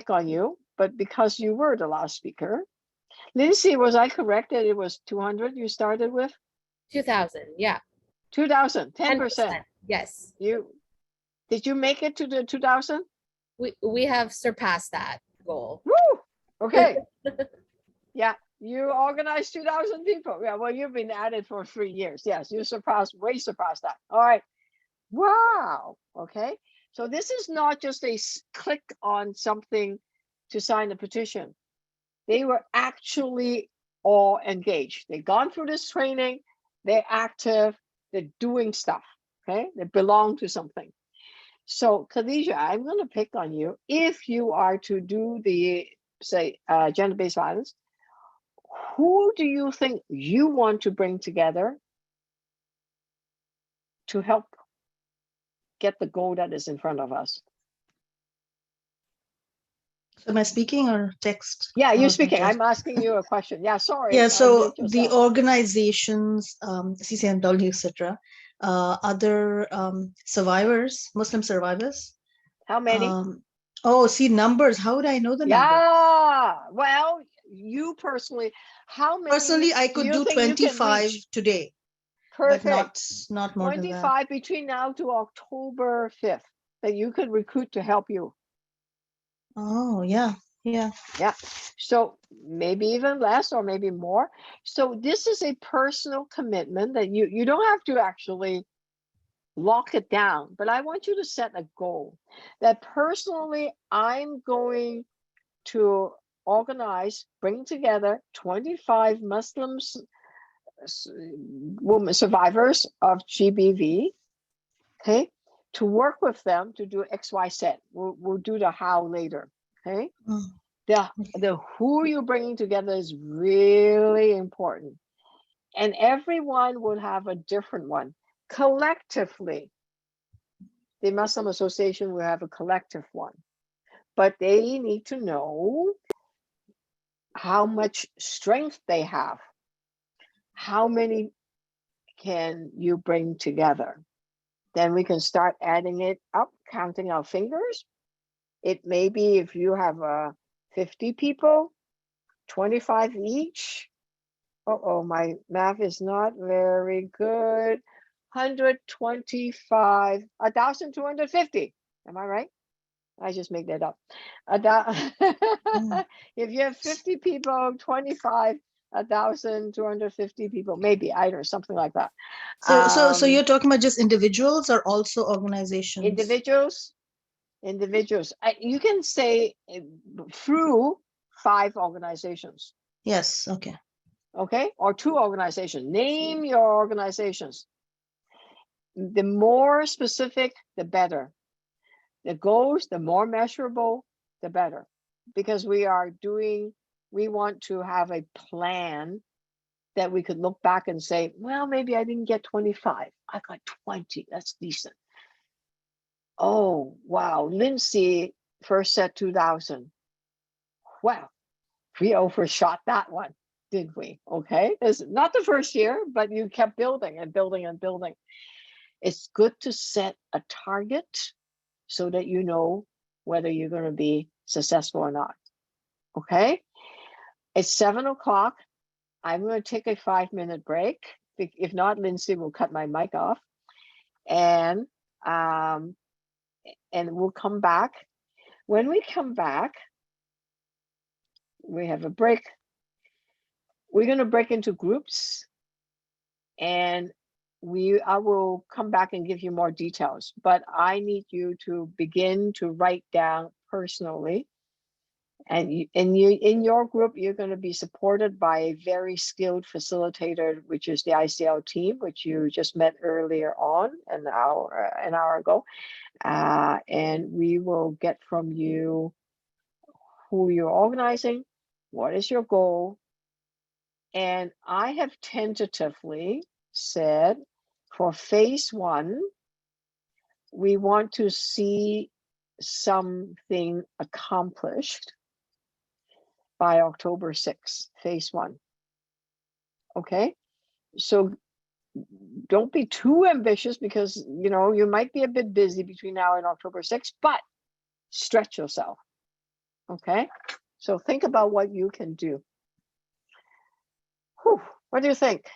on you, but because you were the last speaker. Lindsay, was I correct that it was 200 you started with? 2,000, yeah. 2,000, 10%. Yes. Did you make it to the 2,000? We have surpassed that goal. Woo! Okay. Yeah, you organized 2,000 people. Yeah, well, you've been at it for 3 years. Yes, you way surpassed that. All right. Wow. Okay. So this is not just a click on something to sign a petition. They were actually all engaged. They've gone through this training. They're active. They're doing stuff. Okay. They belong to something. So Khadija, I'm going to pick on you. If you are to do the, say, gender-based violence, who do you think you want to bring together to help get the goal that is in front of us? So am I speaking or text? Yeah, you're speaking. I'm asking you a question. Yeah, sorry. Yeah, so the organizations, CCMW, etc., other survivors, Muslim survivors. How many? Oh, see, numbers. How would I know the number? Yeah, well, you personally, how many? Personally, I could do 25 today. Perfect. But not more than that. 25 between now to October 5th that you could recruit to help you. Oh, yeah. Yeah. So maybe even less or maybe more. So this is a personal commitment that you don't have to actually lock it down, but I want you to set a goal that personally I'm going to organize, bring together 25 Muslims, women survivors of GBV, okay, to work with them to do XYZ. We'll do the how later, okay? The who you're bringing together is really important. And everyone will have a different one. Collectively, the Muslim Association will have a collective one. But they need to know how much strength they have. How many can you bring together? Then we can start adding it up, counting our fingers. It may be if you have 50 people, 25 each. Uh-oh, my math is not very good. 125, 1,250. Am I right? I just make that up. If you have 50 people, 25, 1,250 people, maybe, I don't know, something like that. So you're talking about just individuals or also organizations? Individuals. You can say through 5 organizations. Yes, okay. Okay, or 2 organizations. Name your organizations. The more specific, the better. The goals, the more measurable, the better. Because we want to have a plan that we could look back and say, well, maybe I didn't get 25. I got 20. That's decent. Oh, wow. Lindsay first said 2,000. Wow. We overshot that one, did we? Okay. It's not the first year, but you kept building and building and building. It's good to set a target so that you know whether you're going to be successful or not. Okay. It's 7 o'clock. I'm going to take a 5-minute break. If not, Lindsay will cut my mic off. And we'll come back. When we come back, We have a break. We're going to break into groups, and I will come back and give you more details, but I need you to begin to write down personally. And in your group, you're going to be supported by a very skilled facilitator, which is the ICL team, which you just met earlier on an hour ago. And we will get from you who you're organizing, what is your goal. And I have tentatively said for phase 1, we want to see something accomplished by October 6th, phase 1. Okay, so don't be too ambitious, because you might be a bit busy between now and October 6th, but stretch yourself. Okay, so think about what you can do. Whew, what do you think?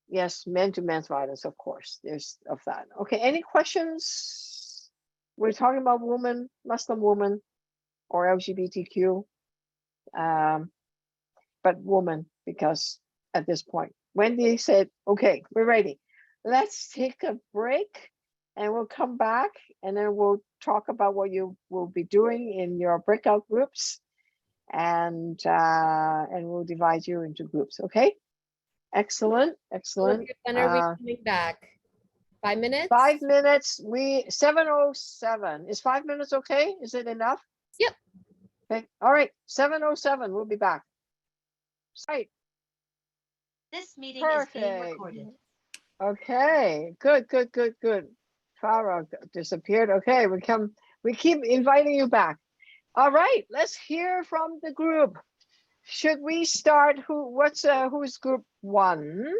Yes, man-to-man violence, of course, there's of that. Okay, any questions? We're talking about women, Muslim women, or LGBTQ, but woman, because at this point, Wendy said, okay, we're ready. Let's take a break and we'll come back, and then we'll talk about what you will be doing in your breakout groups, and we'll divide you into groups. Okay, excellent. When are we coming back? 5 minutes? 5 minutes. 7:07. Is 5 minutes okay? Is it enough? Yep. Okay. All right. 7:07. We'll be back. Right. This meeting is being Perfect. recorded. Okay. Good. Farah disappeared. Okay. We keep inviting you back. All right. Let's hear from the group. Should we start? Who's group 1?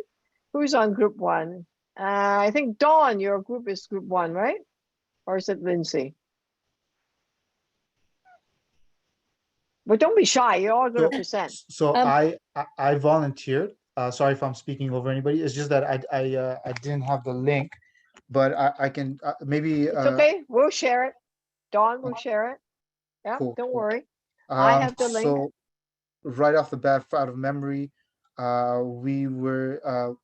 Who's on group 1? I think Dawn, your group is group 1, right? Or is it Lindsay? But don't be shy. You're all going to present. So I volunteered. Sorry if I'm speaking over anybody. It's just that I didn't have the link, but I can maybe. It's okay. We'll share it. Dawn will share it. Yeah, cool, don't cool. worry. I have the link. So right off the bat, out of memory, we were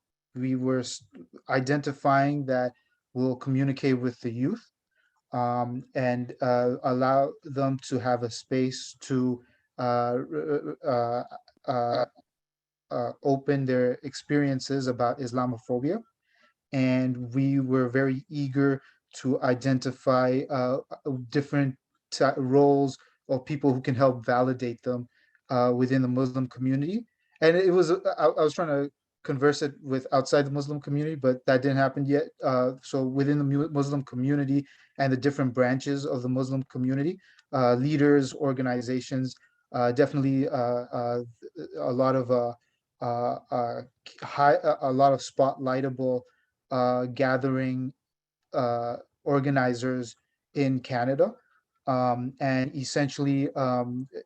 identifying that we'll communicate with the youth, and allow them to have a space to open their experiences about Islamophobia. And we were very eager to identify different roles or people who can help validate them within the Muslim community. And it was, I was trying to converse it with outside the Muslim community, but that didn't happen yet. So within the Muslim community and the different branches of the Muslim community, leaders, organizations, definitely a lot of a lot of spotlightable gathering organizers in Canada. And essentially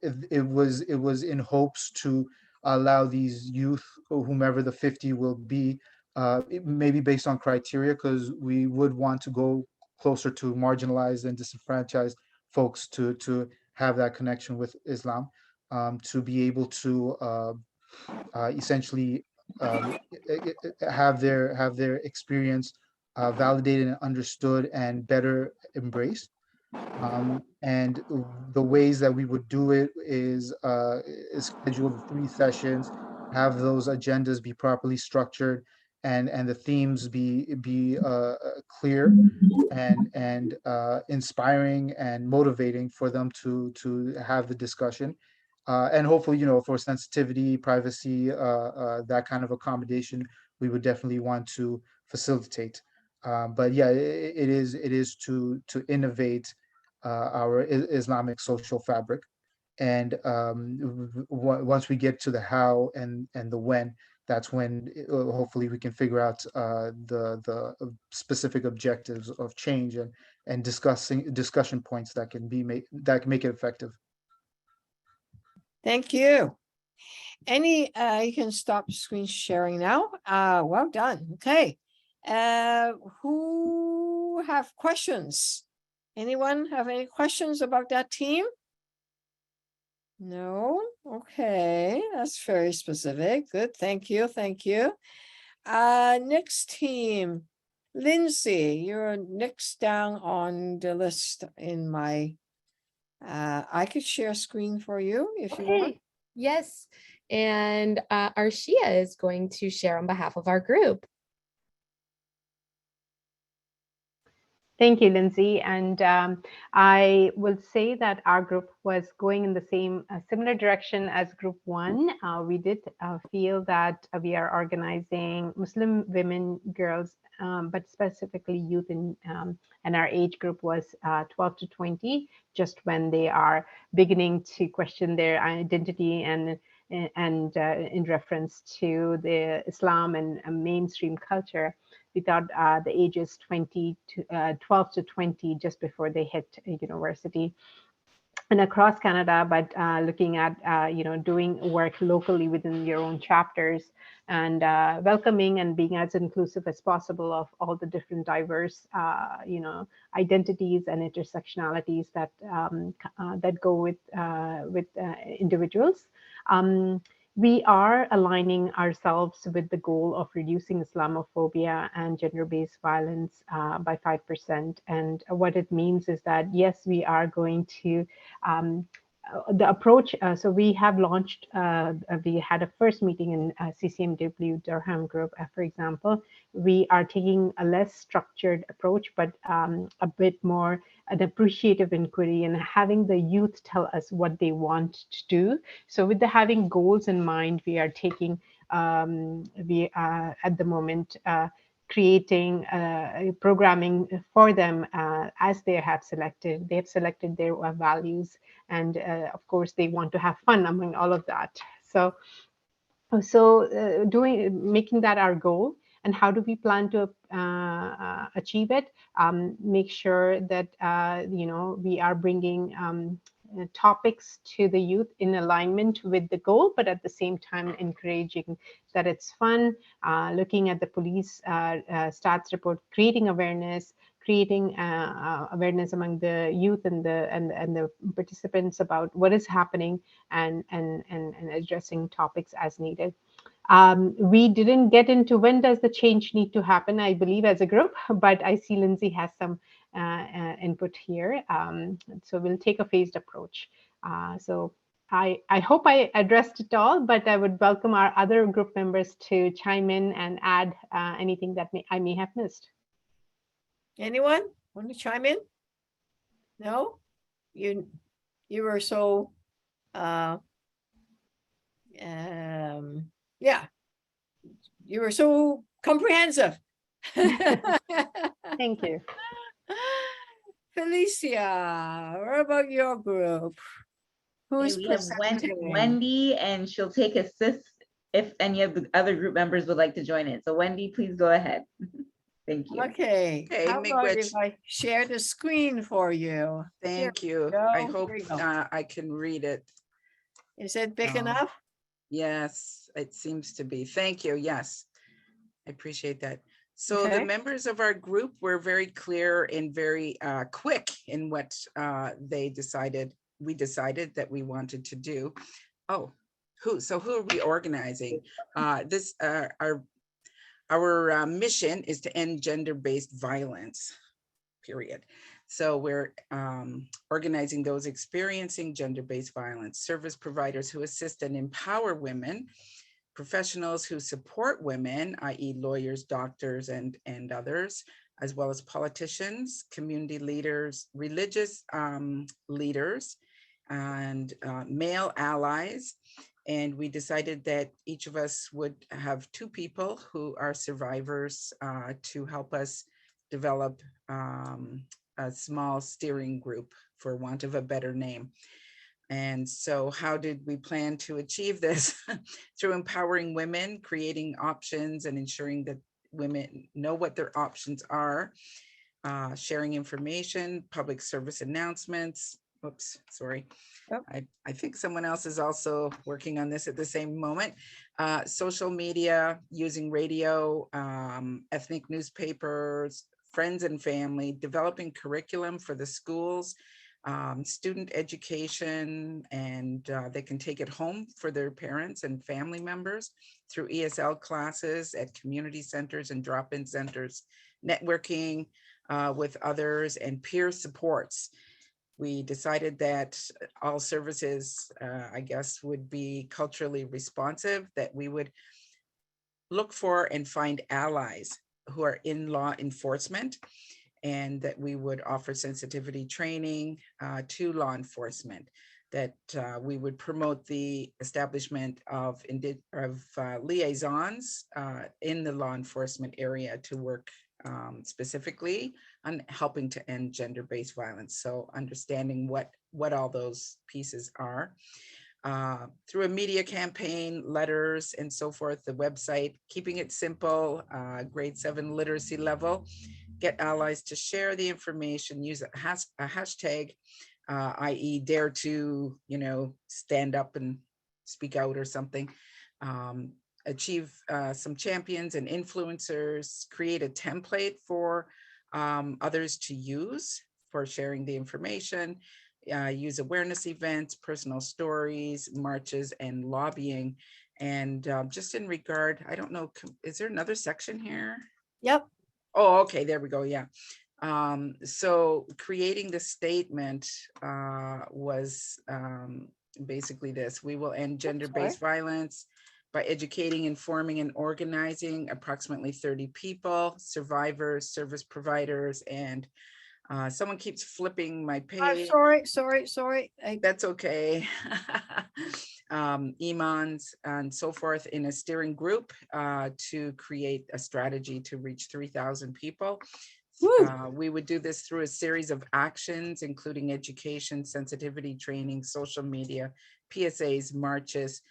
it was in hopes to allow these youth, or whomever the 50 will be, maybe based on criteria, because we would want to go closer to marginalized and disenfranchised folks to have that connection with Islam, to be able to essentially have their experience validated and understood and better embraced. And the ways that we would do it is schedule the 3 sessions, have those agendas be properly structured, and the themes be clear and inspiring and motivating for them to have the discussion. And hopefully, for sensitivity, privacy, that kind of accommodation, we would definitely want to facilitate. But yeah, it is to innovate our Islamic social fabric. And once we get to the how and the when, that's when hopefully we can figure out the specific objectives of change and discussion points that can make it effective. Thank you. You can stop screen sharing now. Well done. Okay. Who have questions? Anyone have any questions about that team? No, okay, that's very specific. Good, thank you, thank you. Next team, Lindsay, you're next down on the list in my, I could share screen for you if you want. Okay, yes. And Arshia is going to share on behalf of our group. Thank you, Lindsay. And I will say that our group was going in the same similar direction as Group 1. We did feel that we are organizing Muslim women, girls, but specifically youth and our age group was 12 to 20, just when they are beginning to question their identity and in reference to the Islam and mainstream culture. We thought the ages 12 to 20, just before they hit university and across Canada, but looking at doing work locally within your own chapters and welcoming and being as inclusive as possible of all the different diverse identities and intersectionalities that that go with individuals. We are aligning ourselves with the goal of reducing Islamophobia and gender-based violence by 5%. And what it means is that, yes, we are going to the approach, so we have launched, we had a first meeting in CCMW Durham group, for example. We are taking a less structured approach, but a bit more an appreciative inquiry and having the youth tell us what they want to do. So with the having goals in mind, we are taking, we at the moment, creating programming for them as they have selected. They have selected their values, and of course, they want to have fun among all of that. So, making that our goal. And how do we plan to achieve it? Make sure that we are bringing topics to the youth in alignment with the goal, but at the same time encouraging that it's fun, looking at the police stats report, creating awareness, creating awareness among the youth and the participants about what is happening and addressing topics as needed. We didn't get into when does the change need to happen, I believe, as a group, but I see Lindsay has some input here. So we'll take a phased approach. So I hope I addressed it all, but I would welcome our other group members to chime in and add anything that I may have missed. Anyone want to chime in? No? You were so, yeah, you were so comprehensive. Thank you. Felicia, what about your group? Who's we have presenting? Wendy, and she'll take assist if any of the other group members would like to join in. So Wendy, please go ahead. Thank you. Okay, Okay, how about if I share the screen for you? Thank you. I hope I can read it. Is it big enough? Yes, it seems to be. Thank you. Yes, I appreciate that. So the members of our group were very clear and very quick in what we decided that we wanted to do. Oh, who are we organizing? Our mission is to end gender-based violence, period. So we're organizing those experiencing gender-based violence, service providers who assist and empower women, professionals who support women, i.e. lawyers, doctors, and others, as well as politicians, community leaders, religious leaders, and male allies. And we decided that each of us would have 2 people who are survivors to help us develop a small steering group, for want of a better name. And so how did we plan to achieve this? Through empowering women, creating options, and ensuring that women know what their options are, sharing information, public service announcements. Oops, sorry. Oh. I think someone else is also working on this at the same moment. Social media, using radio, ethnic newspapers, friends and family, developing curriculum for the schools, student education, and they can take it home for their parents and family members through ESL classes at community centers and drop-in centers, networking with others, and peer supports. We decided that all services, I guess, would be culturally responsive, that we would look for and find allies who are in law enforcement, and that we would offer sensitivity training to law enforcement, that we would promote the establishment of liaisons in the law enforcement area to work specifically on helping to end gender-based violence. So understanding what all those pieces are. Through a media campaign, letters, and so forth, the website, keeping it simple, grade 7 literacy level, get allies to share the information, use a hashtag, i.e. dare to, stand up and speak out or something. Achieve some champions and influencers, create a template for others to use for sharing the information, use awareness events, personal stories, marches, and lobbying. And just in regard, I don't know, is there another section here? Yep. Oh, okay, there we go, yeah. So creating the statement was basically this: we will end gender-based violence by educating, informing, and organizing approximately 30 people, survivors, service providers, and someone keeps flipping my page. Sorry. That's okay. Imams and so forth in a steering group to create a strategy to reach 3,000 people. We would do this through a series of actions, including education, sensitivity training, social media, PSAs, marches,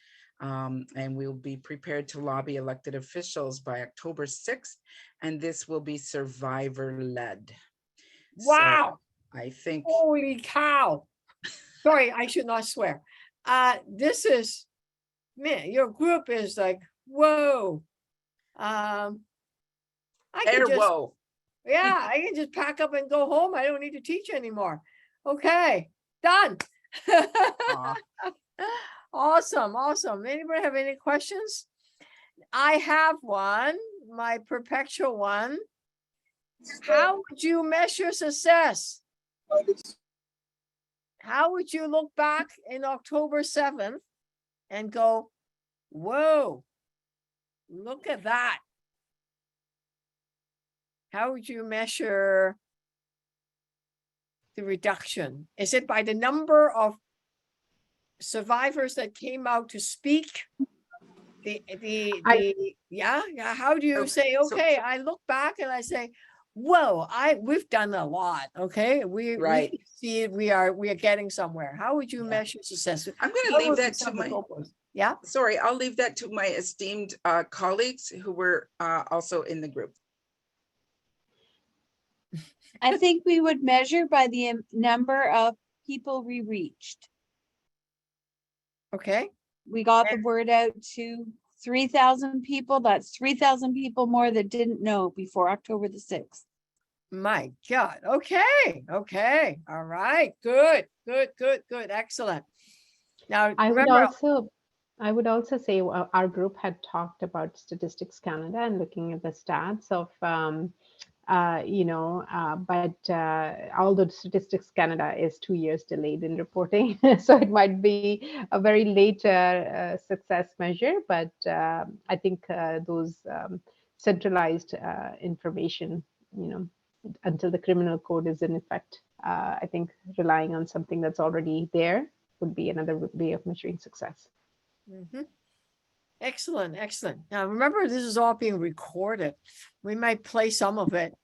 and we'll be prepared to lobby elected officials by October 6th, and this will be survivor-led. Wow. So I think. Holy cow. Sorry, I should not swear. This is, man, your group is like, whoa. I can just, whoa. Yeah, I can just pack up and go home. I don't need to teach anymore. Okay, done. Awesome. Anybody have any questions? I have one, my perpetual one. How would you measure success? How would you look back in October 7th and go, whoa, look at that? How would you measure the reduction? Is it by the number of survivors that came out to speak? How do you say, okay, I look back and I say, whoa, we've done a lot. Okay, we see it, we are getting somewhere. How would you measure success? I'm going to leave that to my sorry, I'll leave that to my esteemed colleagues who were also in the group. I think we would measure by the number of people we reached. Okay. We got the word out to 3,000 people. That's 3,000 people more that didn't know before October the 6th. My God. Okay. All right. Good. Excellent. Now, I would also say our group had talked about Statistics Canada and looking at the stats of although Statistics Canada is 2 years delayed in reporting, so it might be a very later success measure, but I think those centralized information, until the criminal code is in effect, I think relying on something that's already there would be another way of measuring success. Mm-hmm. Excellent. Now, remember, this is all being recorded. We might play some of it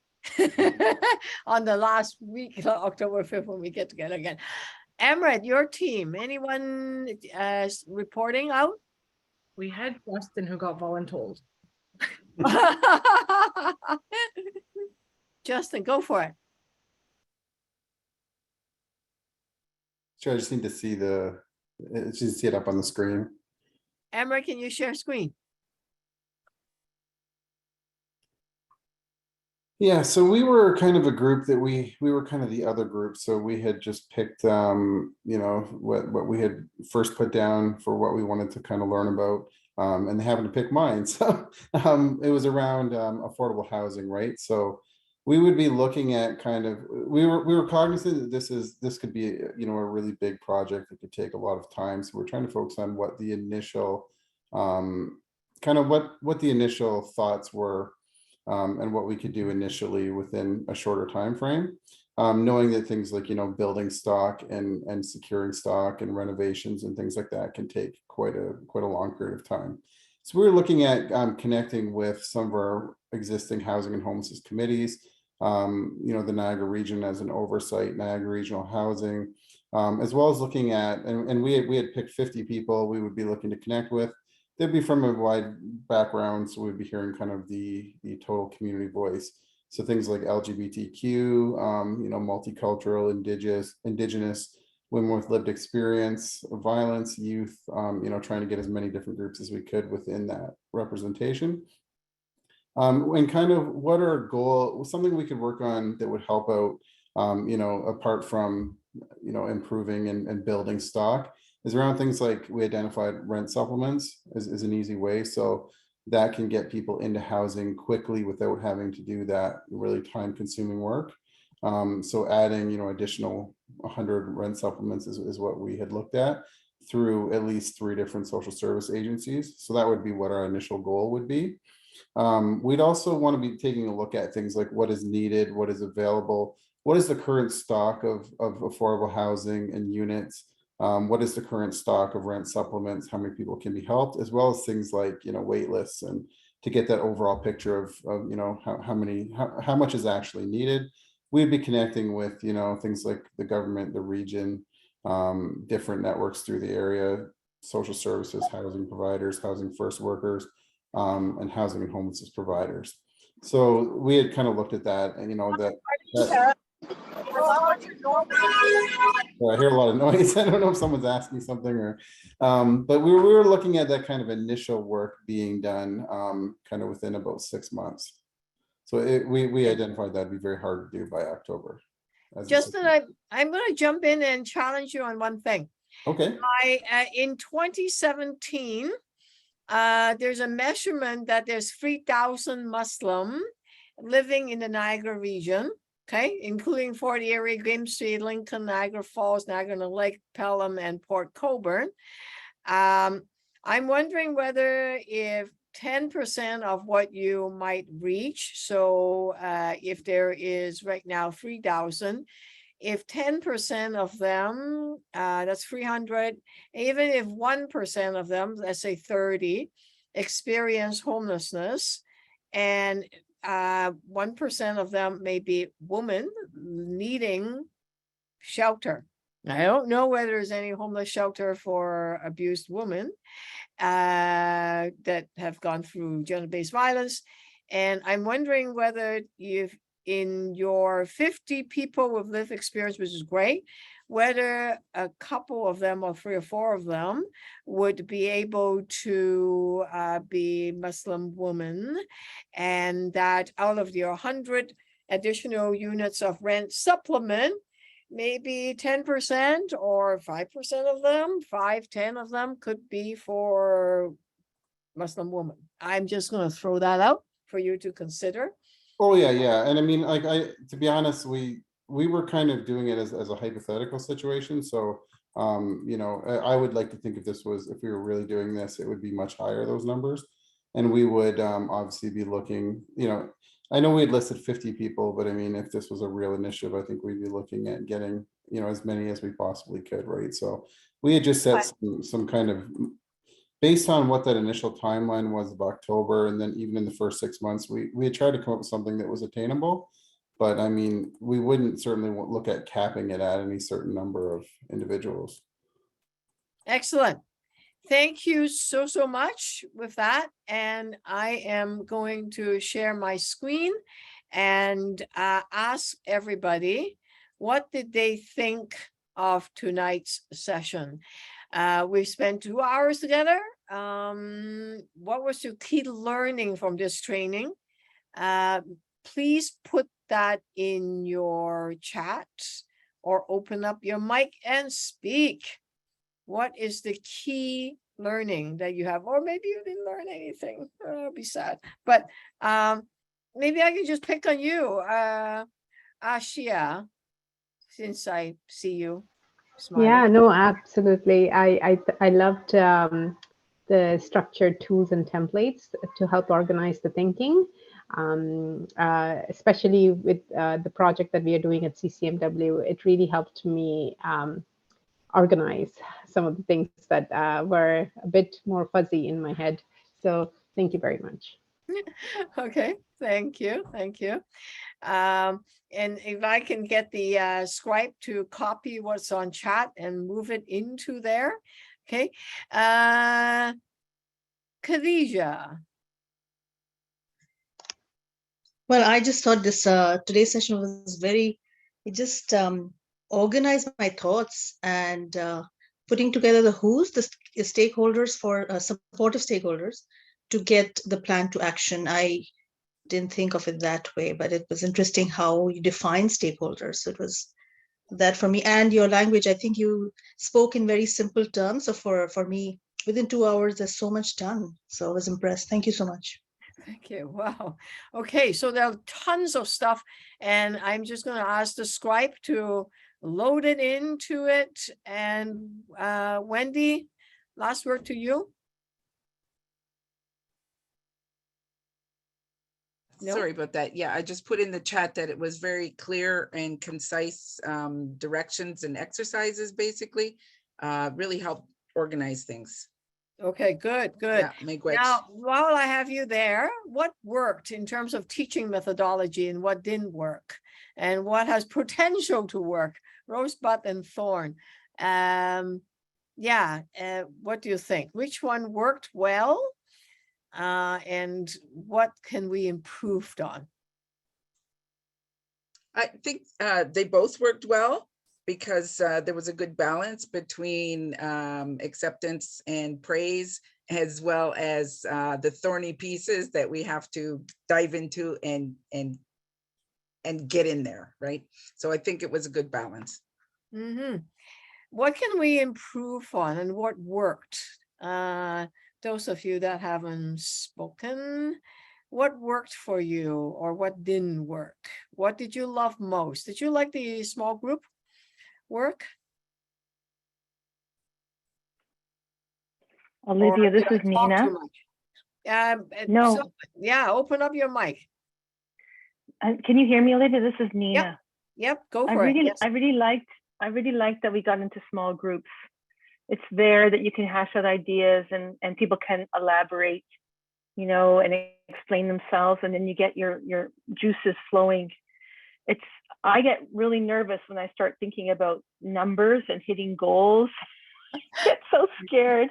on the last week, October 5th, when we get together again. Emret, your team, anyone reporting out? We had Justin who got voluntold. Justin, go for it. Sure, I just need to see it up on the screen. Emret, can you share screen? Yeah, so we were kind of a group that we were kind of the other group. So we had just picked, you know, what we had first put down for what we wanted to kind of learn about, and they happened to pick mine. So it was around affordable housing, right? So we would be looking at kind of we were cognizant that this could be, you know, a really big project that could take a lot of time. So we're trying to focus on what the initial kind of what the initial thoughts were, and what we could do initially within a shorter time frame, knowing that things like, you know, building stock and securing stock and renovations and things like that can take quite a long period of time. So we're looking at connecting with some of our existing housing and homelessness committees, you know, the Niagara region as an oversight, Niagara Regional Housing, as well as looking at, and we had picked 50 people we would be looking to connect with. They'd be from a wide background, so we'd be hearing kind of the total community voice. So things like LGBTQ, you know, multicultural, indigenous, women with lived experience, violence, youth, you know, trying to get as many different groups as we could within that representation. And kind of what our goal, something we could work on that would help out, you know, apart from, you know, improving and building stock, is around things like we identified rent supplements as an easy way. So that can get people into housing quickly without having to do that really time consuming work. So adding, you know, additional 100 rent supplements is what we had looked at through at least 3 different social service agencies. So that would be what our initial goal would be. We'd also want to be taking a look at things like what is needed, what is available, what is the current stock of affordable housing and units, what is the current stock of rent supplements, how many people can be helped, as well as things like, you know, wait lists, and to get that overall picture of you know, how much is actually needed. We'd be connecting with, you know, things like the government, the region, different networks through the area, social services, housing providers, housing first workers, and housing and homelessness providers. So we had kind of looked at that, and you know, that I hear a lot of noise. I don't know if someone's asking something, or but we were looking at that kind of initial work being done kind of within about 6 months. So we identified that'd be very hard to do by October. Justin, I'm going to jump in and challenge you on one thing. Okay. In 2017, there's a measurement that there's 3,000 Muslim living in the Niagara region, okay, including Fort Erie, Game Street, Lincoln, Niagara Falls, Niagara Lake, Pelham, and Port Colborne. I'm wondering whether if 10% of what you might reach, so if there is right now 3,000, if 10% of them, that's 300, even if 1% of them, let's say 30, experience homelessness, and 1% of them may be women needing shelter. I don't know whether there's any homeless shelter for abused women that have gone through gender-based violence. And I'm wondering whether you've, in your 50 people with lived experience, which is great, whether a couple of them or 3 or 4 of them would be able to be Muslim women, and that out of your 100 additional units of rent supplement, maybe 10% or 5% of them, 5-10 of them could be for Muslim women. I'm just going to throw that out for you to consider. Oh yeah. And I mean, like, to be honest, we were kind of doing it as a hypothetical situation. So, you know, I would like to think if we were really doing this, it would be much higher, those numbers. And we would obviously be looking, you know, I know we had listed 50 people, but I mean, if this was a real initiative, I think we'd be looking at getting, you know, as many as we possibly could, right? So we had just set some kind of, based on what that initial timeline was of October, and then even in the first 6 months, we had tried to come up with something that was attainable. But I mean, we wouldn't certainly look at capping it at any certain number of individuals. Excellent. Thank you so much with that. And I am going to share my screen and ask everybody, what did they think of tonight's session? We've spent 2 hours together. What was your key learning from this training? please put that in your chat or open up your mic and speak. What is the key learning that you have? Or maybe you didn't learn anything. I'll be sad. But maybe I can just pick on you, Ashia, since I see you smiling. Yeah, no, absolutely. I loved the structured tools and templates to help organize the thinking, especially with the project that we are doing at CCMW. It really helped me organize some of the things that were a bit more fuzzy in my head. So thank you very much. Okay, thank you. Thank you. And if I can get the scribe to copy what's on chat and move it into there. Okay. Khadija. Well, I just thought this today's session was very, it just organized my thoughts and putting together the who's, the stakeholders for supportive stakeholders to get the plan to action. I didn't think of it that way, but it was interesting how you define stakeholders. So it was that for me. And your language, I think you spoke in very simple terms. So for me, within 2 hours, there's so much done. So I was impressed. Thank you so much. Thank you. Wow. Okay, so there are tons of stuff, and I'm just going to ask the scribe to load it into it. And Wendy, last word to you. No? Sorry about that. Yeah, I just put in the chat that it was very clear and concise directions and exercises, basically. Really helped organize things. Okay, good, good. Yeah, now, while I have you there, what worked in terms of teaching methodology and what didn't work? And what has potential to work? Rosebud and thorn. Yeah, what do you think? Which one worked well? And what can we improve on? I think they both worked well because there was a good balance between acceptance and praise, as well as the thorny pieces that we have to dive into and get in there, right? So I think it was a good balance. Mm-hmm. What can we improve on and what worked? Those of you that haven't spoken, what worked for you or what didn't work? What did you love most? Did you like the small group work? Olivia, this is Nina. No. So, yeah, open up your mic. Can you hear me, Olivia? This is Nina. Yep, go for it. Yes. I really liked that we got into small groups. It's there that you can hash out ideas and people can elaborate, you know, and explain themselves, and then you get your juices flowing. I get really nervous when I start thinking about numbers and hitting goals. I get so scared.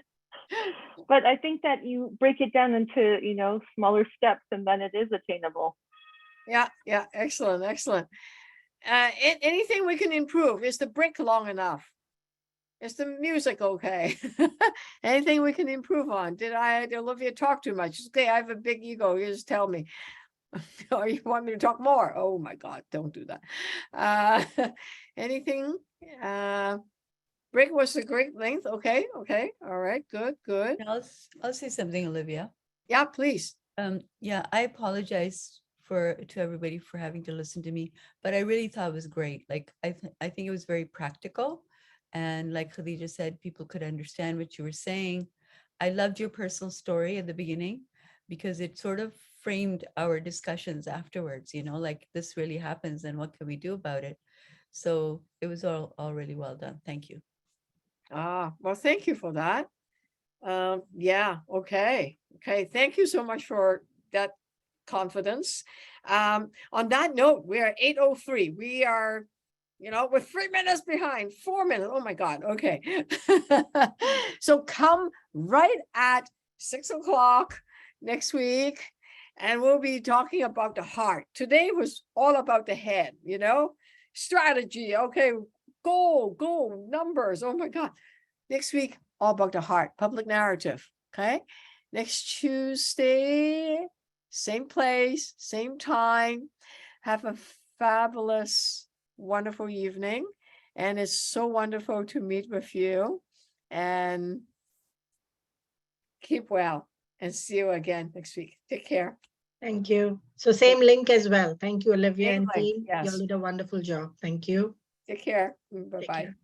But I think that you break it down into, you know, smaller steps, and then it is attainable. Yeah, excellent. Anything we can improve? Is the break long enough? Is the music okay? Anything we can improve on? Did Olivia talk too much? Okay, I have a big ego. You just tell me. Or you want me to talk more? Oh my God, don't do that. Anything? Break was a great length. Okay. All right, good. I'll say something, Olivia. Yeah, please. Yeah, I apologize to everybody for having to listen to me, but I really thought it was great. Like, I think it was very practical. And like Khadija said, people could understand what you were saying. I loved your personal story at the beginning because it sort of framed our discussions afterwards, you know, like this really happens and what can we do about it? So it was all really well done. Thank you. Well, thank you for that. Yeah, okay. Thank you so much for that confidence. On that note, we are 8:03. We are, you know, we're 3 minutes behind, 4 minutes. Oh my God. Okay. So come right at 6 o'clock next week, and we'll be talking about the heart. Today was all about the head, you know, strategy. Okay. Goal, numbers. Oh my God. Next week, all about the heart, public narrative. Okay. Next Tuesday, same place, same time. Have a fabulous, wonderful evening. And it's so wonderful to meet with you. And keep well and see you again next week. Take care. Thank you. So same link as well. Thank you, Olivia Same and link, team. yes. You all did a wonderful job. Thank you. Take care. Take Bye-bye. care.